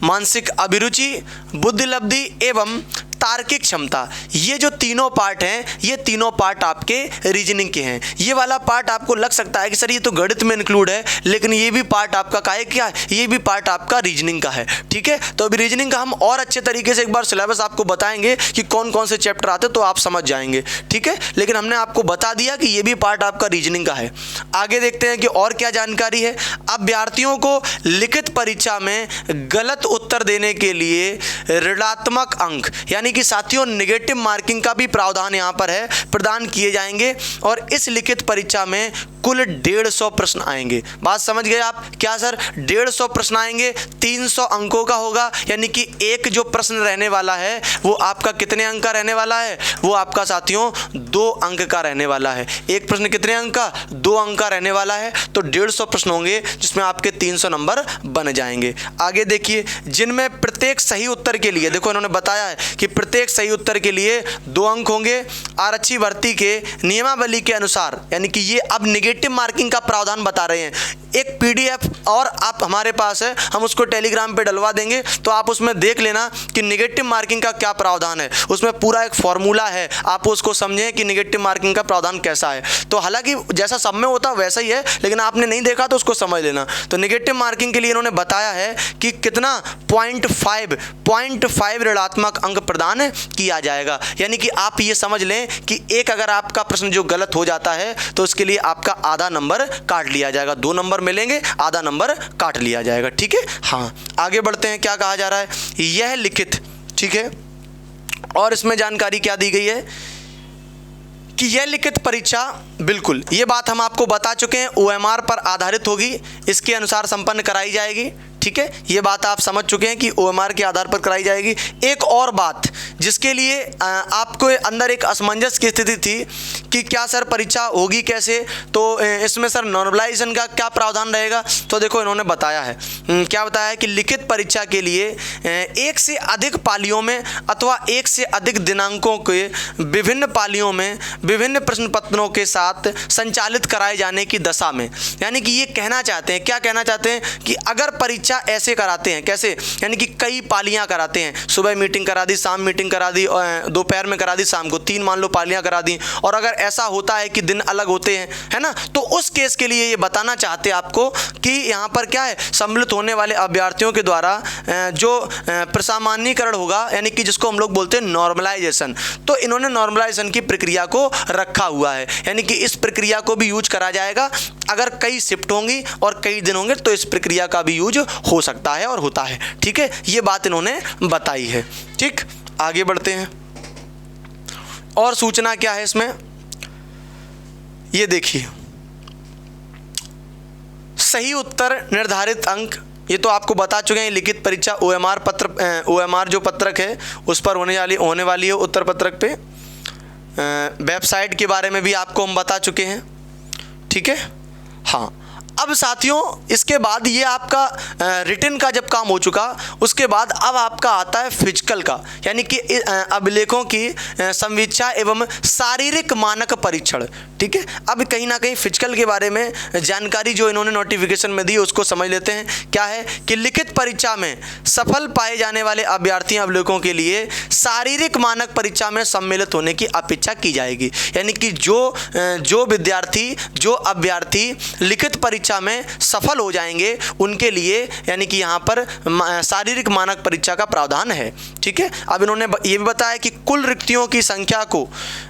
मानसिक अभिरुचि, बुद्धिलब्धि एवं तार्किक क्षमता, ये जो तीनों पार्ट हैं, ये तीनों पार्ट आपके रीजनिंग के हैं। ये वाला पार्ट आपको लग सकता है कि सर ये तो गणित में इंक्लूड है, लेकिन ये भी पार्ट आपका का है क्या, ये भी पार्ट आपका रीजनिंग का है, ठीक है। तो अभी रीजनिंग का हम और अच्छे तरीके से एक बार सिलेबस आपको बताएंगे कि कौन कौन से चैप्टर आते तो आप समझ जाएंगे, ठीक है। लेकिन हमने आपको बता दिया कि ये भी पार्ट आपका रीजनिंग का है। आगे देखते हैं कि और क्या जानकारी है। अभ्यर्थियों को लिखित परीक्षा में गलत उत्तर देने के लिए ऋणात्मक अंक यानी कि साथियों नेगेटिव मार्किंग का भी प्रावधान यहां पर है, प्रदान किए जाएंगे। और इस लिखित परीक्षा में कुल 150 प्रश्न आएंगे। बात समझ गए आप, क्या सर 150 प्रश्न आएंगे, 300 अंकों का होगा, यानी कि एक जो प्रश्न रहने वाला है वो आपका कितने अंक का रहने वाला है, वो आपका साथियों 2 अंक का रहने वाला है। एक प्रश्न कितने अंक का, 2 अंक का रहने वाला है। तो 150 प्रश्न होंगे जिसमें आपके 300 नंबर बन जाएंगे। आगे देखिए, जिनमें प्रत्येक सही उत्तर के लिए, देखो इन्होंने बताया है कि प्रत्येक सही उत्तर के लिए 2 अंक होंगे। आरक्षी भर्ती के नियमावली के अनुसार, यानी कि ये अब नेगेटिव मार्किंग का प्रावधान बता रहे हैं। एक पीडीएफ और आप हमारे पास है, हम उसको टेलीग्राम पे डलवा देंगे, तो आप उसमें देख लेना कि नेगेटिव मार्किंग का क्या प्रावधान है। उसमें पूरा एक फॉर्मूला है, आप उसको समझें कि नेगेटिव मार्किंग का प्रावधान कैसा है। तो हालांकि जैसा सब में होता वैसा ही है, लेकिन आपने नहीं देखा तो उसको समझ लेना। तो नेगेटिव मार्किंग के लिए इन्होंने बताया है कि कितना 0.5 ऋणात्मक अंक प्रदान किया जाएगा। यानी कि आप ये समझ लें कि एक अगर आपका प्रश्न जो गलत हो जाता है तो उसके लिए आपका आधा नंबर काट लिया जाएगा। 2 नंबर मिलेंगे, आधा नंबर काट लिया जाएगा, ठीक है। हाँ, आगे बढ़ते हैं। क्या कहा जा रहा है, यह लिखित, ठीक है। और इसमें जानकारी क्या दी गई है कि यह लिखित परीक्षा, बिल्कुल ये बात हम आपको बता चुके हैं, OMR पर आधारित होगी, इसके अनुसार संपन्न कराई जाएगी, ठीक है। ये बात आप समझ चुके हैं कि OMR के आधार पर कराई जाएगी। एक और बात जिसके लिए आपको अंदर एक असमंजस की स्थिति थी कि क्या सर परीक्षा होगी कैसे, तो इसमें सर नॉर्मलाइजेशन का क्या प्रावधान रहेगा। तो देखो इन्होंने बताया है, क्या बताया है कि लिखित परीक्षा के लिए 1 से अधिक पालियों में अथवा 1 से अधिक दिनांकों के विभिन्न पालियों में विभिन्न प्रश्न पत्रों के साथ संचालित कराए जाने की दशा में, यानी कि ये कहना चाहते हैं, क्या कहना चाहते हैं कि अगर परीक्षा ऐसे कराते हैं, कैसे, यानी कि कई पालियां कराते हैं, सुबह मीटिंग करा दी, शाम मीटिंग करा दी, दोपहर में करा दी, शाम को 3 मान लो पालियां करा दी, और अगर ऐसा होता है कि दिन अलग होते हैं, है ना, तो उस केस के लिए ये बताना चाहते हैं आपको कि यहाँ पर क्या है, सम्मिलित होने वाले अभ्यर्थियों के द्वारा जो प्रसामान्यीकरण होगा, यानी कि जिसको हम लोग बोलते हैं नॉर्मलाइजेशन, तो इन्होंने नॉर्मलाइजेशन की प्रक्रिया को रखा हुआ है, यानी कि इस प्रक्रिया को भी यूज करा जाएगा। अगर कई शिफ्ट होंगी और कई दिन होंगे तो इस प्रक्रिया का भी यूज हो सकता है और होता है, ठीक है। ये बात इन्होंने बताई है, ठीक। आगे बढ़ते हैं। और सूचना क्या है इसमें, ये देखिए, सही उत्तर निर्धारित अंक, ये तो आपको बता चुके हैं। लिखित परीक्षा OMR जो पत्रक है उस पर होने वाली है, उत्तर पत्रक पे। वेबसाइट के बारे में भी आपको हम बता चुके हैं, ठीक है। हाँ, अब साथियों इसके बाद ये आपका रिटन का जब काम हो चुका, उसके बाद अब आपका आता है फिजिकल का, यानी कि अभिलेखों की संवीक्षा एवं शारीरिक मानक परीक्षण, ठीक है। अब कहीं ना कहीं फिजिकल के बारे में जानकारी जो इन्होंने नोटिफिकेशन में दी उसको समझ लेते हैं। क्या है कि लिखित परीक्षा में सफल पाए जाने वाले अभ्यर्थी अभिलेखों के लिए शारीरिक मानक परीक्षा में सम्मिलित होने की अपेक्षा की जाएगी, यानी कि जो विद्यार्थी, जो अभ्यर्थी लिखित परीक्षा परीक्षा में सफल हो जाएंगे उनके लिए यानी कि यहाँ पर शारीरिक मानक परीक्षा का प्रावधान है। ठीक है, अब इन्होंने ये भी बताया कि कुल रिक्तियों की संख्या को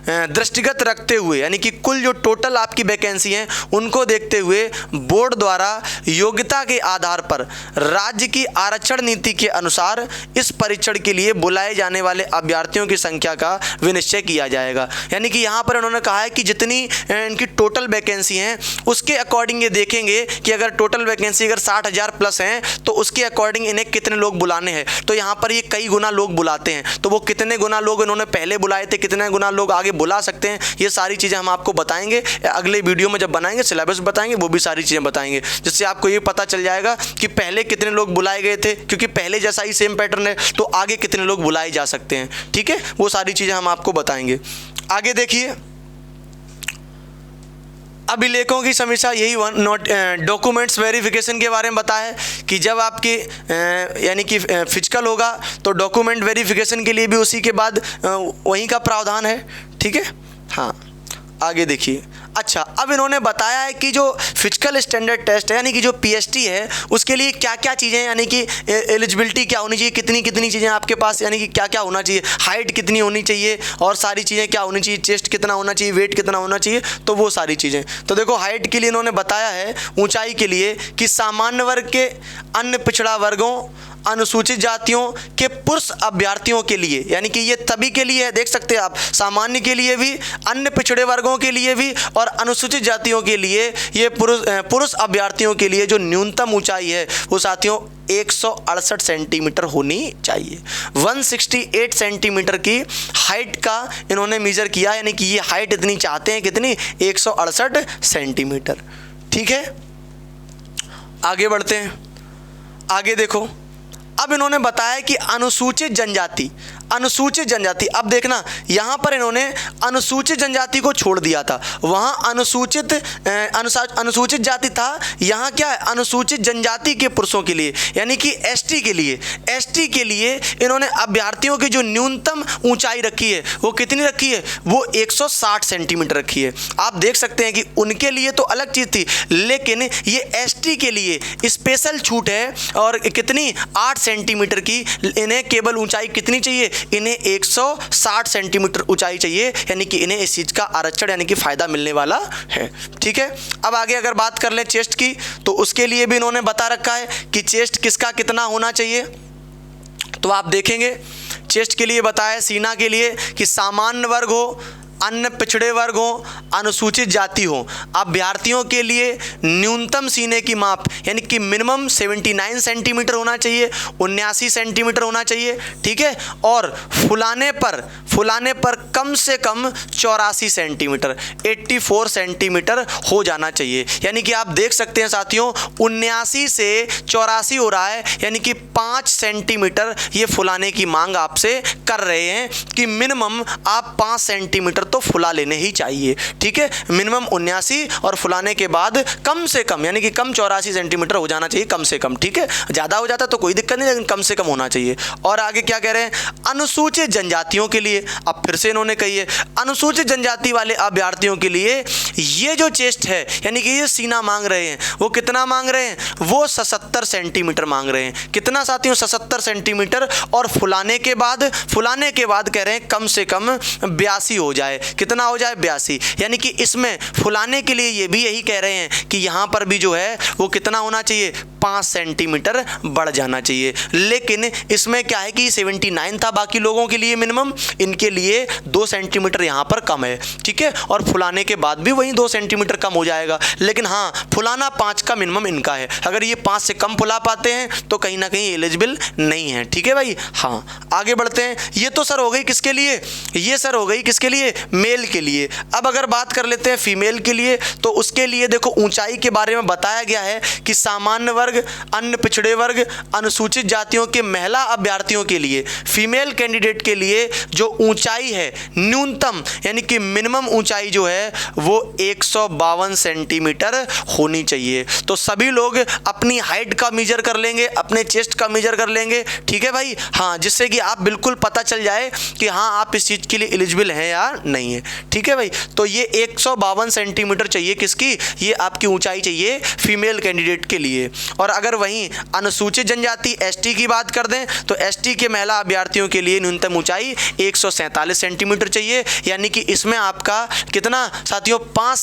दृष्टिगत रखते हुए यानी कि कुल जो टोटल आपकी वैकेंसी हैं उनको देखते हुए बोर्ड द्वारा योग्यता के आधार पर राज्य की आरक्षण नीति के अनुसार इस परीक्षण के लिए बुलाए जाने वाले अभ्यर्थियों की संख्या का विनिश्चय किया जाएगा। यानी कि यहाँ पर उन्होंने कहा है कि जितनी इनकी टोटल वैकेंसी हैं उसके अकॉर्डिंग ये देखेंगे कि अगर टोटल वैकेंसी अगर 60,000 प्लस हैं तो उसके अकॉर्डिंग इन्हें कितने लोग बुलाने हैं। तो यहाँ पर ये कई गुना लोग बुलाते हैं, तो वो कितने गुना लोग इन्होंने पहले बुलाए थे, कितने गुना लोग आगे बुला सकते हैं, ये सारी चीज़ें हम आपको बताएंगे अगले वीडियो में। जब बनाएंगे सिलेबस बताएंगे वो भी सारी चीज़ें बताएंगे, जिससे आपको ये पता चल जाएगा कि पहले कितने लोग बुलाए गए थे, क्योंकि पहले जैसा ही सेम पैटर्न है तो आगे कितने लोग बुलाए जा सकते हैं। ठीक है, वो सारी चीज़ें हम आपको बताएंगे। आगे देखिए, अभिलेखों की समीक्षा यही डॉक्यूमेंट्स वेरिफिकेशन के बारे में बताया है कि जब आपके यानी कि फिजिकल होगा तो डॉक्यूमेंट वेरिफिकेशन के लिए भी उसी के बाद वहीं का प्रावधान है। ठीक है, हाँ आगे देखिए। अच्छा, अब इन्होंने बताया है कि जो फिजिकल स्टैंडर्ड टेस्ट है यानी कि जो पीएसटी है उसके लिए क्या क्या चीज़ें यानी कि एलिजिबिलिटी क्या होनी चाहिए, कितनी कितनी चीज़ें आपके पास यानी कि क्या क्या होना चाहिए, हाइट कितनी होनी चाहिए और सारी चीज़ें क्या होनी चाहिए, चेस्ट कितना होना चाहिए, वेट कितना होना चाहिए, तो वो सारी चीज़ें। तो देखो हाइट के लिए इन्होंने बताया है ऊंचाई के लिए कि सामान्य वर्ग के, अन्य पिछड़ा वर्गों, अनुसूचित जातियों के पुरुष अभ्यर्थियों के लिए यानी कि ये सभी के लिए है, देख सकते हैं आप, सामान्य के लिए भी, अन्य पिछड़े वर्गों के लिए भी और अनुसूचित जातियों के लिए ये पुरुष अभ्यर्थियों के लिए जो न्यूनतम ऊंचाई है वो साथियों 168 सेंटीमीटर होनी चाहिए। 168 सेंटीमीटर की हाइट का इन्होंने मेजर किया, यानी कि ये हाइट इतनी चाहते हैं, कितनी, 168 सेंटीमीटर। ठीक है, आगे बढ़ते हैं। आगे देखो, अब इन्होंने बताया कि अनुसूचित जनजाति, अब देखना यहाँ पर इन्होंने अनुसूचित जनजाति को छोड़ दिया था, वहाँ अनुसूचित जाति था, यहाँ क्या है, अनुसूचित जनजाति के पुरुषों के लिए यानी कि एसटी के लिए इन्होंने अभ्यर्थियों की जो न्यूनतम ऊंचाई रखी है वो कितनी रखी है, वो 160 सेंटीमीटर रखी है। आप देख सकते हैं कि उनके लिए तो अलग चीज़ थी, लेकिन ये एसटी के लिए स्पेशल छूट है और कितनी, 8 सेंटीमीटर की। इन्हें केवल ऊंचाई कितनी चाहिए, इन्हें 160 सेंटीमीटर ऊंचाई चाहिए, यानी कि इन्हें इस चीज़ का आरक्षण यानी कि फ़ायदा मिलने वाला है। ठीक है, अब आगे अगर बात कर लें चेस्ट की, तो उसके लिए भी इन्होंने बता रखा है कि चेस्ट किसका कितना होना चाहिए। तो आप देखेंगे चेस्ट के लिए बताया, सीना के लिए कि सामान्य वर्ग हो, अन्य पिछड़े वर्ग हो, अनुसूचित जाति हो, अभ्यर्थियों के लिए न्यूनतम सीने की माप यानी कि मिनिमम 79 सेंटीमीटर होना चाहिए, 79 सेंटीमीटर होना चाहिए। ठीक है, और फुलाने पर कम से कम 84 सेंटीमीटर, 84 सेंटीमीटर हो जाना चाहिए। यानी कि आप देख सकते हैं साथियों, 79 से 84 हो रहा है, यानी कि 5 सेंटीमीटर ये फुलाने की मांग आपसे कर रहे हैं कि मिनिमम आप 5 सेंटीमीटर तो फुला लेने ही चाहिए। ठीक है, मिनिमम 79 और फुलाने के बाद कम से कम यानी कि कम 84 सेंटीमीटर हो जाना चाहिए कम से कम। ठीक है, ज़्यादा हो जाता तो कोई दिक्कत नहीं, लेकिन कम से कम होना चाहिए। और आगे क्या कह रहे हैं, अनुसूचित जनजातियों के लिए, अब फिर से इन्होंने कही है अनुसूचित जनजाति वाले अभ्यर्थियों के लिए ये जो चेस्ट है यानी कि ये सीना मांग रहे हैं, वो कितना मांग रहे हैं, वो 77 सेंटीमीटर मांग रहे हैं। कितना साथियों, 77 सेंटीमीटर। और फुलाने के बाद कह रहे हैं कम से कम 82 हो जाए। कितना हो जाए, 82। यानी कि इसमें फुलाने के लिए ये भी यही कह रहे हैं कि यहाँ पर भी जो है वो कितना होना चाहिए, 5 सेंटीमीटर बढ़ जाना चाहिए। लेकिन इसमें क्या है कि 79 था बाकी लोगों के लिए मिनिमम, इनके लिए 2 सेंटीमीटर यहाँ पर कम है। ठीक है, और फुलाने के बाद भी वही 2 सेंटीमीटर कम हो जाएगा। लेकिन हाँ, फुलाना 5 का मिनिमम इनका है, अगर ये 5 से कम फुला पाते हैं तो कहीं ना कहीं एलिजिबल नहीं है। ठीक है भाई, हाँ आगे बढ़ते हैं। ये तो सर हो गई किसके लिए, ये सर हो गई किसके लिए, मेल के लिए। अब अगर बात कर लेते हैं फीमेल के लिए, तो उसके लिए देखो ऊंचाई के बारे में बताया गया है कि सामान्य वर्ग वर्ग, अन्य पिछड़े वर्ग, अनुसूचित जातियों के महिला अभ्यर्थियों के लिए, फीमेल कैंडिडेट के लिए जो ऊंचाई है न्यूनतम यानी कि मिनिमम ऊंचाई जो है वो 152 सेंटीमीटर होनी चाहिए। तो सभी लोग अपनी हाइट का मेजर कर लेंगे, अपने चेस्ट का मेजर कर लेंगे, ठीक है भाई। हाँ, जिससे कि आप बिल्कुल पता चल जाए कि हाँ आप इस चीज़ के लिए एलिजिबल हैं या नहीं है, ठीक है भाई। तो ये 152 सेंटीमीटर चाहिए किसकी, ये आपकी ऊंचाई चाहिए फीमेल कैंडिडेट के लिए। और अगर वहीं अनुसूचित जनजाति एसटी की बात कर दें तो एसटी के महिला अभ्यर्थियों के लिए न्यूनतम ऊंचाई 147 सेंटीमीटर चाहिए, यानी कि इसमें आपका कितना साथियों 5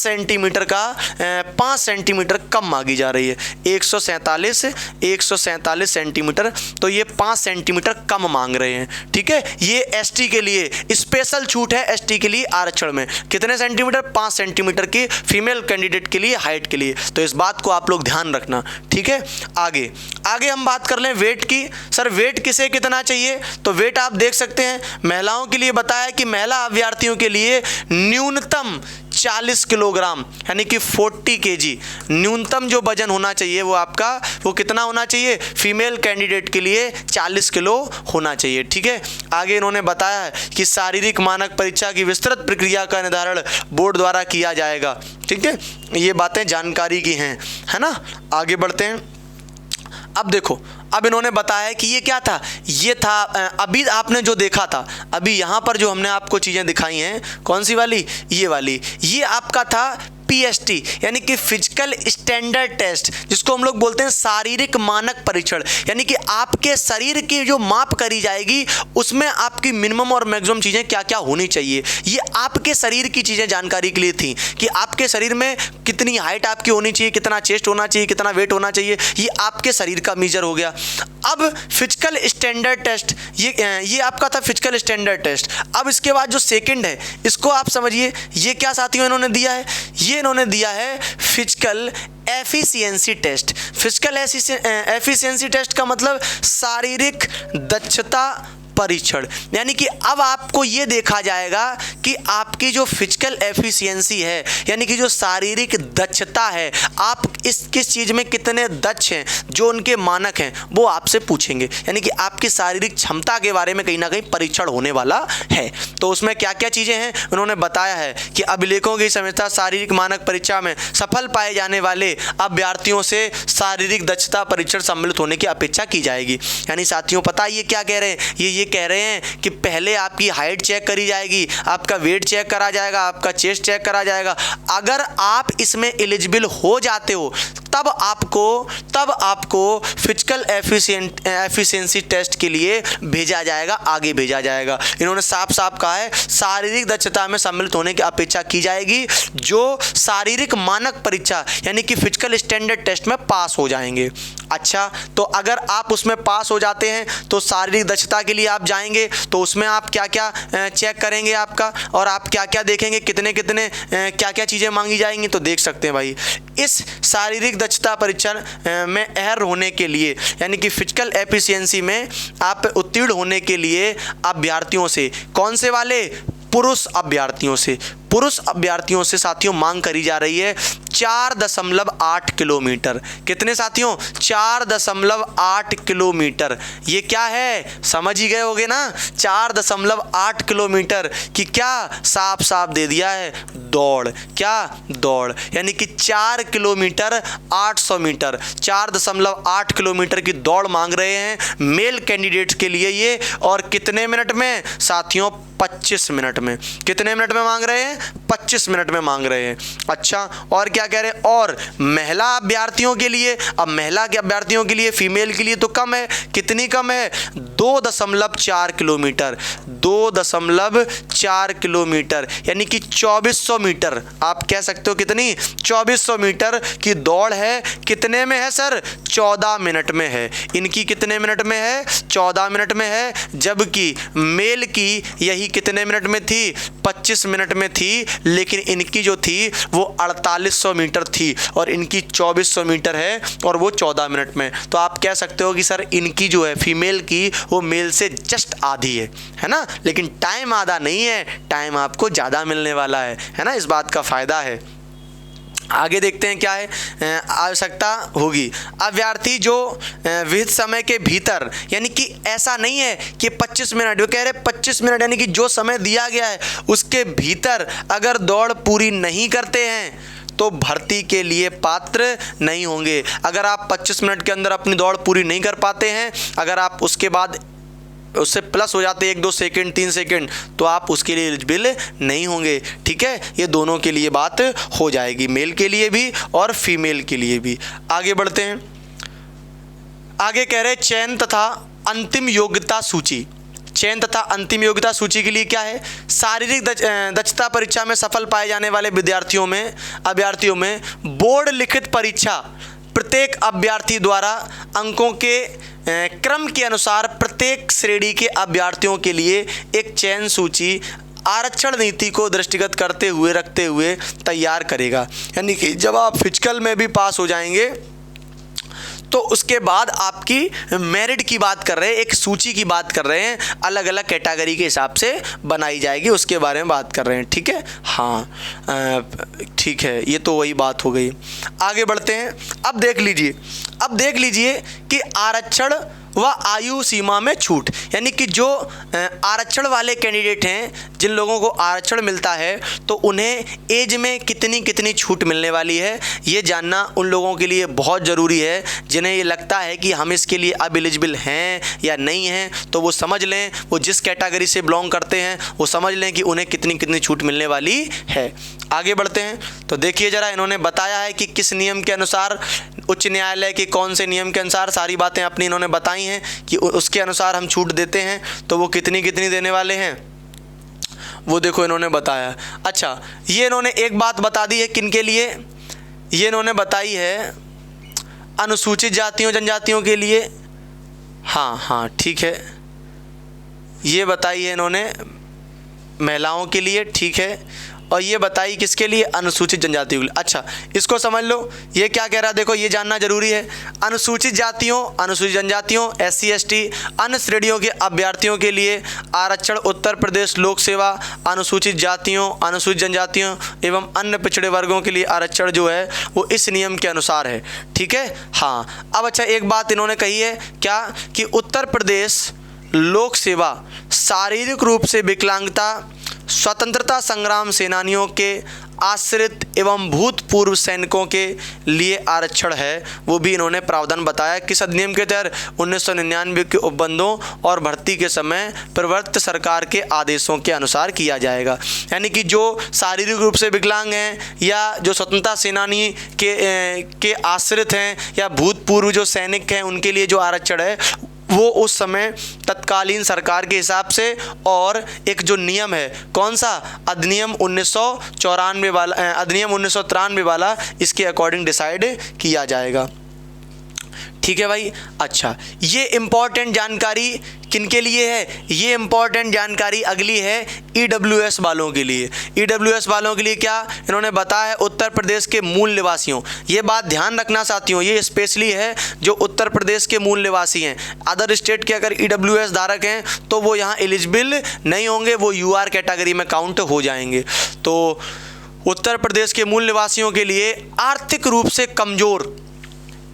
सेंटीमीटर कम मांगी जा रही है। 147 सेंटीमीटर, तो ये 5 सेंटीमीटर कम मांग रहे हैं, ठीक है। ये एसटी के लिए स्पेशल छूट है, एसटी के लिए आरक्षण में कितने सेंटीमीटर, 5 सेंटीमीटर की फीमेल कैंडिडेट के लिए हाइट के लिए। तो इस बात को आप लोग ध्यान रखना, ठीक है। आगे हम बात कर लें वेट की। सर वेट किसे कितना चाहिए, तो वेट आप देख सकते हैं महिलाओं के लिए बताया कि महिला अभ्यर्थियों के लिए न्यूनतम 40 किलोग्राम यानी कि 40 kg न्यूनतम जो वजन होना चाहिए वो आपका वो कितना होना चाहिए, फीमेल कैंडिडेट के लिए 40 किलो होना चाहिए, ठीक है। आगे इन्होंने बताया है कि शारीरिक मानक परीक्षा की विस्तृत प्रक्रिया का निर्धारण बोर्ड द्वारा किया जाएगा, ठीक है। ये बातें जानकारी की हैं, है ना। आगे बढ़ते हैं। अब देखो, अब इन्होंने बताया कि ये क्या था, ये था अभी आपने जो देखा था, अभी यहाँ पर जो हमने आपको चीज़ें दिखाई हैं, कौन सी वाली, ये वाली, ये आपका था पीएसटी यानी कि फिजिकल स्टैंडर्ड टेस्ट, जिसको हम लोग बोलते हैं शारीरिक मानक परीक्षण, यानी कि आपके शरीर की जो माप करी जाएगी उसमें आपकी मिनिमम और मैक्सिमम चीज़ें क्या क्या होनी चाहिए। ये आपके शरीर की चीज़ें जानकारी के लिए थी कि आपके शरीर में कितनी हाइट आपकी होनी चाहिए, कितना चेस्ट होना चाहिए, कितना वेट होना चाहिए, ये आपके शरीर का मेजर हो गया। अब फिजिकल स्टैंडर्ड टेस्ट, ये आपका था फिजिकल स्टैंडर्ड टेस्ट। अब इसके बाद जो सेकंड है इसको आप समझिए, ये क्या साथियों इन्होंने दिया है, ये इन्होंने दिया है physical efficiency test. Physical efficiency test का मतलब शारीरिक दक्षता परीक्षण, यानी कि अब आपको ये देखा जाएगा कि आपकी जो फिजिकल एफिशिएंसी है यानी कि जो शारीरिक दक्षता है, आप किस चीज़ में कितने दक्ष हैं, जो उनके मानक हैं वो आपसे पूछेंगे, यानी कि आपकी शारीरिक क्षमता के बारे में कहीं ना कहीं परीक्षण होने वाला है। तो उसमें क्या क्या चीज़ें हैं उन्होंने बताया है कि अभिलेखों की समझता शारीरिक मानक परीक्षा में सफल पाए जाने वाले अभ्यर्थियों से शारीरिक दक्षता परीक्षण सम्मिलित होने की अपेक्षा की जाएगी। यानी साथियों पता ये क्या कह रहे हैं, ये कह रहे हैं कि पहले आपकी हाइट चेक करी जाएगी, आपका वेट चेक करा जाएगा, आपका चेस्ट चेक करा जाएगा। अगर आप इसमें एलिजिबल हो जाते हो तब आपको फिजिकल एफिशिएंसी टेस्ट के लिए भेजा जाएगा, आगे भेजा जाएगा। इन्होंने साफ साफ कहा है शारीरिक दक्षता में सम्मिलित होने की अपेक्षा की जाएगी जो शारीरिक मानक परीक्षा यानी कि फिजिकल स्टैंडर्ड टेस्ट में पास हो जाएंगे। अच्छा, तो अगर आप उसमें पास हो जाते हैं तो शारीरिक दक्षता के लिए आप जाएंगे, तो उसमें आप क्या क्या चेक करेंगे आपका, और आप क्या क्या देखेंगे, कितने क्या क्या चीज़ें मांगी जाएंगी। तो देख सकते हैं भाई, इस शारीरिक दक्षता परीक्षण में अहर होने के लिए यानी कि फिजिकल एफिशिएंसी में आप उत्तीर्ण होने के लिए अभ्यर्थियों से, कौन से वाले, पुरुष अभ्यर्थियों से साथियों मांग करी जा रही है 4.8 किलोमीटर। कितने साथियों, 4.8 किलोमीटर। ये क्या है समझ ही गए होगे ना, 4.8 किलोमीटर की क्या साफ साफ दे दिया है, दौड़। क्या दौड़, यानी कि 4 किलोमीटर 800 मीटर, 4.8 किलोमीटर की दौड़ मांग रहे हैं मेल कैंडिडेट्स के लिए ये। और कितने मिनट में साथियों, 25 मिनट में। कितने मिनट में मांग रहे हैं, 25 मिनट में मांग रहे हैं। अच्छा, और क्या कह रहे हैं, और महिला अभ्यर्थियों के लिए, अब महिला के अभ्यर्थियों के लिए, फीमेल के लिए तो कम है, कितनी कम है, 2.4 किलोमीटर, 2.4 किलोमीटर यानी कि 2400 मीटर। आप कह सकते हो कितनी, 2400 मीटर की दौड़ है। कितने में है सर, 14 मिनट में है। इनकी कितने मिनट में है, 14 मिनट में है, जबकि मेल की यही कितने मिनट में थी, 25 मिनट में थी, लेकिन इनकी जो थी वो 4800 मीटर थी और इनकी 2400 मीटर है और वो 14 मिनट में। तो आप कह सकते हो कि सर इनकी जो है फीमेल की वो मेल से जस्ट आधी है ना, लेकिन टाइम आधा नहीं है, टाइम आपको ज़्यादा मिलने वाला है ना, इस बात का फ़ायदा है। आगे देखते हैं क्या है आवश्यकता होगी। अभ्यर्थी जो विहित समय के भीतर, यानी कि ऐसा नहीं है कि 25 मिनट, वो कह रहे 25 मिनट यानी कि जो समय दिया गया है उसके भीतर अगर दौड़ पूरी नहीं करते हैं तो भर्ती के लिए पात्र नहीं होंगे। अगर आप 25 मिनट के अंदर अपनी दौड़ पूरी नहीं कर पाते हैं, अगर आप उसके बाद उससे प्लस हो जाते 1-2 सेकंड 3 सेकंड, तो आप उसके लिए एलिजिबल नहीं होंगे। ठीक है, ये दोनों के लिए बात हो जाएगी, मेल के लिए भी और फीमेल के लिए भी। आगे बढ़ते हैं। आगे कह रहे चयन तथा अंतिम योग्यता सूची। चयन तथा अंतिम योग्यता सूची के लिए क्या है, शारीरिक दक्षता परीक्षा में सफल पाए जाने वाले अभ्यर्थियों में बोर्ड लिखित परीक्षा प्रत्येक अभ्यर्थी द्वारा अंकों के क्रम के अनुसार प्रत्येक श्रेणी के अभ्यर्थियों के लिए एक चयन सूची आरक्षण नीति को दृष्टिगत रखते हुए तैयार करेगा। यानी कि जब आप फिजिकल में भी पास हो जाएंगे तो उसके बाद आपकी मेरिट की बात कर रहे हैं, एक सूची की बात कर रहे हैं, अलग अलग कैटेगरी के हिसाब से बनाई जाएगी, उसके बारे में बात कर रहे हैं। ठीक है, हाँ ठीक है, ये तो वही बात हो गई। आगे बढ़ते हैं। अब देख लीजिए कि आरक्षण व आयु सीमा में छूट, यानी कि जो आरक्षण वाले कैंडिडेट हैं, जिन लोगों को आरक्षण मिलता है तो उन्हें एज में कितनी छूट मिलने वाली है, ये जानना उन लोगों के लिए बहुत ज़रूरी है जिन्हें ये लगता है कि हम इसके लिए अब एलिजिबल हैं या नहीं हैं। तो वो समझ लें, वो जिस कैटेगरी से बिलोंग करते हैं वो समझ लें कि उन्हें कितनी छूट मिलने वाली है। आगे बढ़ते हैं। तो देखिए ज़रा, इन्होंने बताया है कि किस नियम के अनुसार, उच्च न्यायालय के कौन से नियम के अनुसार, सारी बातें अपनी इन्होंने बताई हैं कि उसके अनुसार हम छूट देते हैं। तो वो कितनी देने वाले हैं वो देखो इन्होंने बताया। अच्छा, ये इन्होंने एक बात बता दी है किनके लिए, ये इन्होंने बताई है अनुसूचित जातियों जनजातियों के लिए। हाँ ठीक है, ये बताई है इन्होंने महिलाओं के लिए। ठीक है, और ये बताई किसके लिए, अनुसूचित जनजातियों के लिए। अच्छा, इसको समझ लो, ये क्या कह रहा है देखो, ये जानना जरूरी है। अनुसूचित जातियों, अनुसूचित जनजातियों, SC ST अन्य श्रेणियों के अभ्यर्थियों के लिए आरक्षण उत्तर प्रदेश लोक सेवा, अनुसूचित जातियों, अनुसूचित जनजातियों एवं अन्य पिछड़े वर्गों के लिए आरक्षण जो है वो इस नियम के अनुसार है। ठीक है, हाँ। अब अच्छा, एक बात इन्होंने कही है क्या, कि उत्तर प्रदेश लोक सेवा शारीरिक रूप से विकलांगता स्वतंत्रता संग्राम सेनानियों के आश्रित एवं भूतपूर्व सैनिकों के लिए आरक्षण है, वो भी इन्होंने प्रावधान बताया। किस अधिनियम के तहत, 1999 के उपबंधों और भर्ती के समय प्रवर्तित सरकार के आदेशों के अनुसार किया जाएगा। यानी कि जो शारीरिक रूप से विकलांग हैं या जो स्वतंत्रता सेनानी के आश्रित हैं या भूतपूर्व जो सैनिक हैं, उनके लिए जो आरक्षण है वो उस समय तत्कालीन सरकार के हिसाब से, और एक जो नियम है कौन सा, अधिनियम 1994 वाला, अधिनियम 1993 वाला, इसके अकॉर्डिंग डिसाइड किया जाएगा। ठीक है भाई। अच्छा, ये इम्पॉर्टेंट जानकारी किनके लिए है, ये इम्पॉर्टेंट जानकारी अगली है EWS वालों के लिए। EWS वालों के लिए क्या इन्होंने बताया, उत्तर प्रदेश के मूल निवासियों, ये बात ध्यान रखना साथियों, ये स्पेशली है जो उत्तर प्रदेश के मूल निवासी हैं। अदर स्टेट के अगर EWS धारक हैं तो वो यहाँ एलिजिबल नहीं होंगे, वो UR कैटेगरी में काउंट हो जाएंगे। तो उत्तर प्रदेश के मूल निवासियों के लिए आर्थिक रूप से कमज़ोर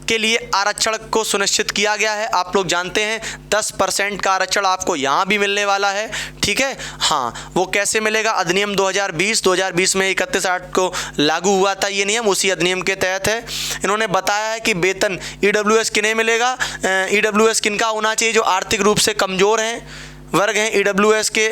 के लिए आरक्षण को सुनिश्चित किया गया है। आप लोग जानते हैं 10% का आरक्षण आपको यहाँ भी मिलने वाला है। ठीक है, हाँ, वो कैसे मिलेगा, अधिनियम 2020 में 31/8 को लागू हुआ था ये नियम, उसी अधिनियम के तहत है। इन्होंने बताया है कि वेतन EWS किन्हें मिलेगा, EWS किनका होना चाहिए, जो आर्थिक रूप से कमज़ोर हैं वर्ग हैं, EWS के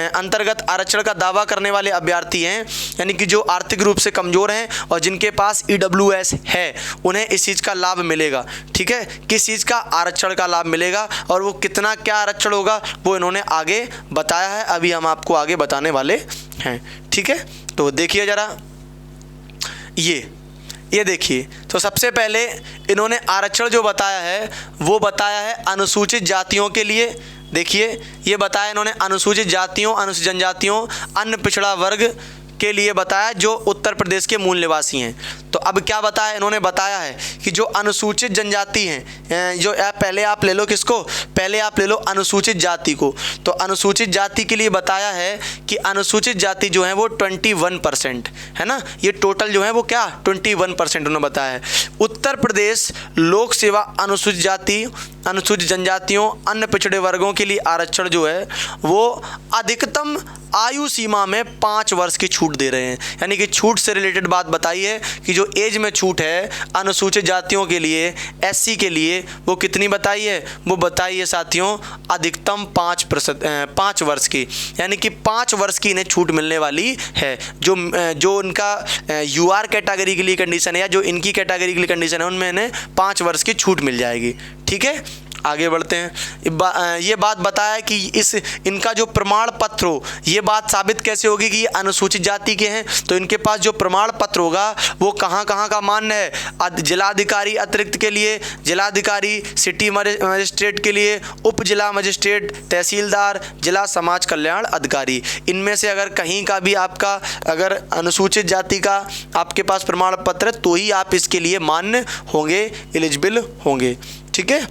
अंतर्गत आरक्षण का दावा करने वाले अभ्यर्थी हैं, यानी कि जो आर्थिक रूप से कमज़ोर हैं और जिनके पास EWS है, उन्हें इस चीज़ का लाभ मिलेगा। ठीक है, किस चीज़ का, आरक्षण का लाभ मिलेगा, और वो कितना क्या आरक्षण होगा वो इन्होंने आगे बताया है, अभी हम आपको आगे बताने वाले हैं। ठीक है, तो देखिए ज़रा, ये देखिए, तो सबसे पहले इन्होंने आरक्षण जो बताया है वो बताया है अनुसूचित जातियों के लिए। देखिए, ये बताया इन्होंने अनुसूचित जातियों, अनुसूचित जनजातियों, अन्य पिछड़ा वर्ग के लिए बताया जो उत्तर प्रदेश के मूल निवासी हैं। तो अब क्या बताया इन्होंने, बताया है कि जो अनुसूचित जनजाति हैं, जो पहले आप ले लो किसको, पहले आप ले लो अनुसूचित जाति को। तो अनुसूचित जाति के लिए बताया है कि अनुसूचित जाति जो है वो 21% है ना, ये टोटल जो है वो क्या 21% उन्होंने बताया है। उत्तर प्रदेश लोक सेवा अनुसूचित जाति, अनुसूचित जनजातियों, अन्य पिछड़े वर्गों के लिए आरक्षण जो है वो अधिकतम आयु सीमा में 5 वर्ष की छूट दे रहे हैं। यानी कि छूट से रिलेटेड बात बताई है कि जो एज में छूट है अनुसूचित जातियों के लिए, एससी के लिए, वो कितनी बताई है, वो बताई है साथियों अधिकतम 5 वर्ष की। यानी कि 5 वर्ष की इन्हें छूट मिलने वाली है। जो उनका यूआर कैटेगरी के लिए कंडीशन है या जो इनकी कैटेगरी के लिए कंडीशन है उनमें इन्हें 5 वर्ष की छूट मिल जाएगी। ठीक है, आगे बढ़ते हैं। ये बात बताया कि इनका जो प्रमाण पत्र हो, ये बात साबित कैसे होगी कि ये अनुसूचित जाति के हैं। तो इनके पास जो प्रमाण पत्र होगा वो कहाँ कहाँ का मान्य है, जिलाधिकारी अतिरिक्त के लिए, जिलाधिकारी, सिटी मजिस्ट्रेट के लिए, उप जिला मजिस्ट्रेट, तहसीलदार, जिला समाज कल्याण अधिकारी, इनमें से अगर कहीं का भी आपका अगर अनुसूचित जाति का आपके पास प्रमाण पत्र है तो ही आप इसके लिए मान्य होंगे, एलिजिबल होंगे। ठीक है,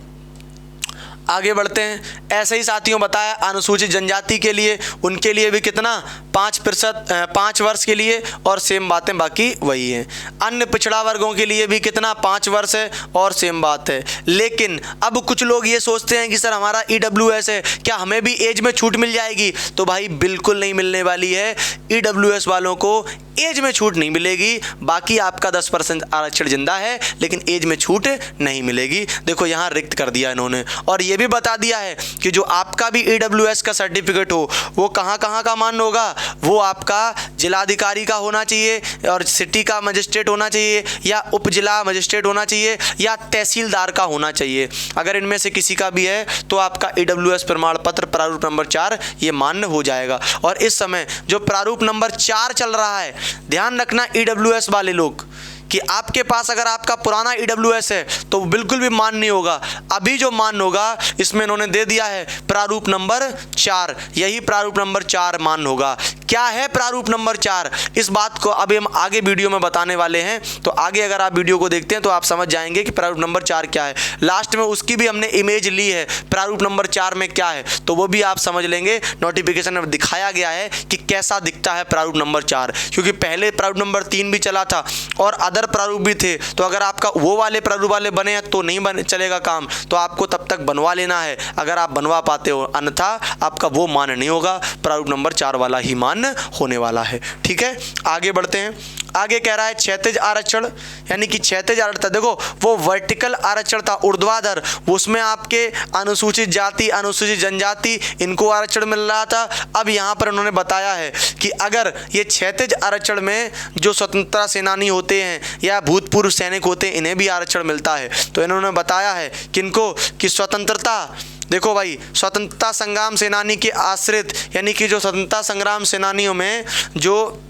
आगे बढ़ते हैं। ऐसे ही साथियों बताया अनुसूचित जनजाति के लिए, उनके लिए भी कितना 5 वर्ष के लिए, और सेम बातें बाकी वही हैं। अन्य पिछड़ा वर्गों के लिए भी कितना 5 वर्ष है और सेम बात है। लेकिन अब कुछ लोग ये सोचते हैं कि सर हमारा EWS है, क्या हमें भी एज में छूट मिल जाएगी? तो भाई बिल्कुल नहीं मिलने वाली है। EWS वालों को एज में छूट नहीं मिलेगी। बाकी आपका 10% आरक्षण जिंदा है लेकिन एज में छूट नहीं मिलेगी। देखो यहाँ रिक्त कर दिया इन्होंने, और ये भी बता दिया है कि जो आपका भी EWS का सर्टिफिकेट हो वो कहाँ कहाँ का मान्य होगा, वो आपका जिलाधिकारी का होना चाहिए और सिटी का मजिस्ट्रेट होना चाहिए या उप जिला मजिस्ट्रेट होना चाहिए या तहसीलदार का होना चाहिए। अगर इनमें से किसी का भी है तो आपका EWS प्रमाण पत्र प्रारूप नंबर 4 ये मान्य हो जाएगा। और इस समय जो प्रारूप नंबर 4 चल रहा है, ध्यान रखना EWS वाले लोग कि आपके पास अगर आपका पुराना EWS है तो बिल्कुल भी मान्य नहीं होगा। अभी जो मान्य होगा इसमें इन्होंने दे दिया है प्रारूप नंबर 4, यही प्रारूप नंबर 4 मान्य होगा। क्या है प्रारूप नंबर 4, इस बात को अभी हम आगे वीडियो में बताने वाले हैं। तो आगे अगर आप वीडियो को देखते हैं तो आप समझ जाएंगे कि प्रारूप नंबर 4 क्या है। लास्ट में उसकी भी हमने इमेज ली है प्रारूप नंबर 4 में क्या है, तो वो भी आप समझ लेंगे। नोटिफिकेशन में दिखाया गया है कि कैसा दिखता है प्रारूप नंबर 4, क्योंकि पहले प्रारूप नंबर 3 भी चला था और अदर प्रारूप भी थे। तो अगर आपका वो वाले प्रारूप वाले बने हैं तो नहीं चलेगा काम, तो आपको तब तक बनवा लेना है अगर आप बनवा पाते हो, अन्यथा आपका वो मान्य नहीं होगा। प्रारूप नंबर 4 वाला ही मान्य होने वाला है। ठीक है, आगे बढ़ते हैं। आगे कह रहा है क्षैतिज आरक्षण, यानी कि क्षैतिज आरक्षण, देखो वो वर्टिकल आरक्षण था ऊर्ध्वाधर, उसमें आपके अनुसूचित जाति, अनुसूचित जनजाति इनको आरक्षण मिल रहा था। अब यहाँ पर उन्होंने बताया है कि अगर ये क्षैतिज आरक्षण में जो स्वतंत्रता सेनानी होते हैं या भूतपूर्व सैनिक होते हैं इन्हें भी आरक्षण मिलता है। तो इन्होंने बताया है किनको कि स्वतंत्रता, देखो भाई स्वतंत्रता संग्राम सेनानी के आश्रित, यानी कि जो स्वतंत्रता संग्राम सेनानियों में जो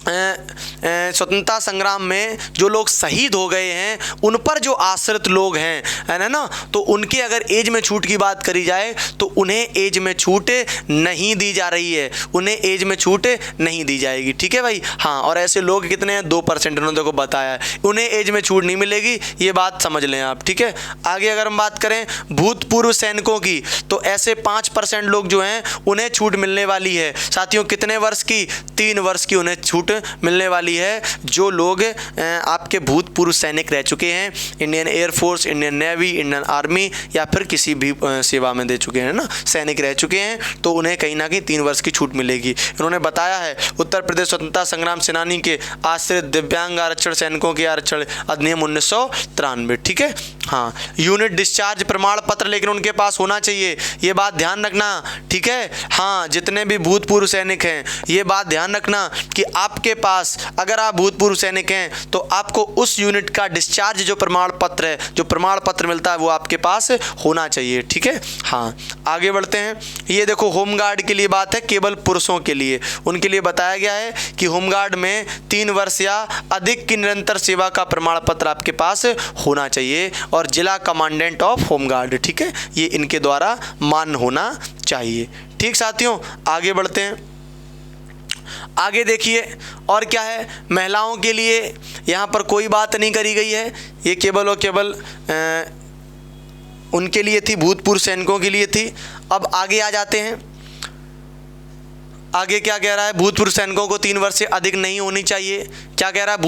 स्वतंत्रता संग्राम में जो लोग शहीद हो गए हैं उन पर जो आश्रित लोग हैं, है ना, तो उनके अगर एज में छूट की बात करी जाए तो उन्हें एज में छूट नहीं दी जा रही है, उन्हें एज में छूट नहीं दी जाएगी। ठीक है भाई, हाँ। और ऐसे लोग कितने हैं, 2% उन्होंने देखो बताया है, उन्हें एज में छूट नहीं मिलेगी, ये बात समझ लें आप। ठीक है, आगे अगर हम बात करें भूतपूर्व सैनिकों की तो ऐसे 5% लोग जो हैं उन्हें छूट मिलने वाली है। साथियों कितने वर्ष की, 3 वर्ष की उन्हें छूट मिलने वाली है। जो लोग आपके भूतपूर्व सैनिक रह चुके हैं, Indian air force, Indian navy, Indian army या फिर किसी भी सेवा में दे चुके हैं ना, सैनिक रह चुके हैं, तो उन्हें कहीं ना कहीं 3 वर्ष की छूट मिलेगी। इन्होंने बताया है उत्तर प्रदेश स्वतंत्रता संग्राम सेनानी के आश्रित दिव्यांग आरक्षण सैनिकों के आरक्षण अधिनियम 1993। ठीक है, हाँ। यूनिट डिस्चार्ज प्रमाण पत्र लेकिन उनके पास होना चाहिए, ये बात ध्यान रखना। ठीक है, हाँ, जितने भी भूतपूर्व सैनिक हैं ये बात ध्यान रखना कि आपके पास अगर आप भूतपूर्व सैनिक हैं तो आपको उस यूनिट का डिस्चार्ज जो प्रमाण पत्र है, जो प्रमाण पत्र मिलता है वो आपके पास होना चाहिए। ठीक है, हाँ। आगे बढ़ते हैं। ये देखो होमगार्ड के लिए बात है, केवल पुरुषों के लिए, उनके लिए बताया गया है कि होमगार्ड में 3 वर्ष या अधिक की निरंतर सेवा का प्रमाण पत्र आपके पास होना चाहिए और जिला कमांडेंट ऑफ होमगार्ड, ठीक है, ये इनके द्वारा मान्य होना चाहिए। ठीक साथियों, आगे बढ़ते हैं। आगे देखिए और क्या है, महिलाओं के लिए यहाँ पर कोई बात नहीं करी गई है, ये केवल और केवल उनके लिए थी, भूतपूर्व सैनिकों के लिए थी। अब आगे आ जाते हैं, आगे क्या कह रहा है, भूतपूर्व सैनिकों को 3 वर्ष से अधिक नहीं होनी चाहिए। क्या कह रहा है,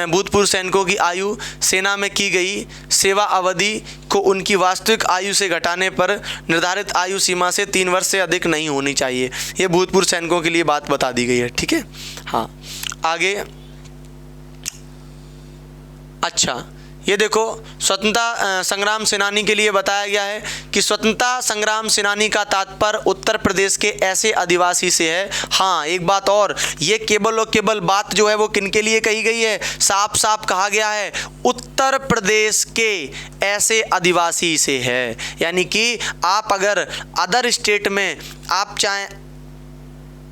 भूतपूर्व सैनिकों की आयु सेना में की गई सेवा अवधि को उनकी वास्तविक आयु से घटाने पर निर्धारित आयु सीमा से 3 वर्ष से अधिक नहीं होनी चाहिए। ये भूतपूर्व सैनिकों के लिए बात बता दी गई है, ठीक है। हाँ, आगे अच्छा, ये देखो, स्वतंत्रता संग्राम सेनानी के लिए बताया गया है कि स्वतंत्रता संग्राम सेनानी का तात्पर्य उत्तर प्रदेश के ऐसे आदिवासी से है। हाँ, एक बात और, ये केवल और केवल बात जो है वो किनके लिए कही गई है, साफ साफ कहा गया है उत्तर प्रदेश के ऐसे आदिवासी से है। यानी कि आप अगर अदर स्टेट में आप चाहे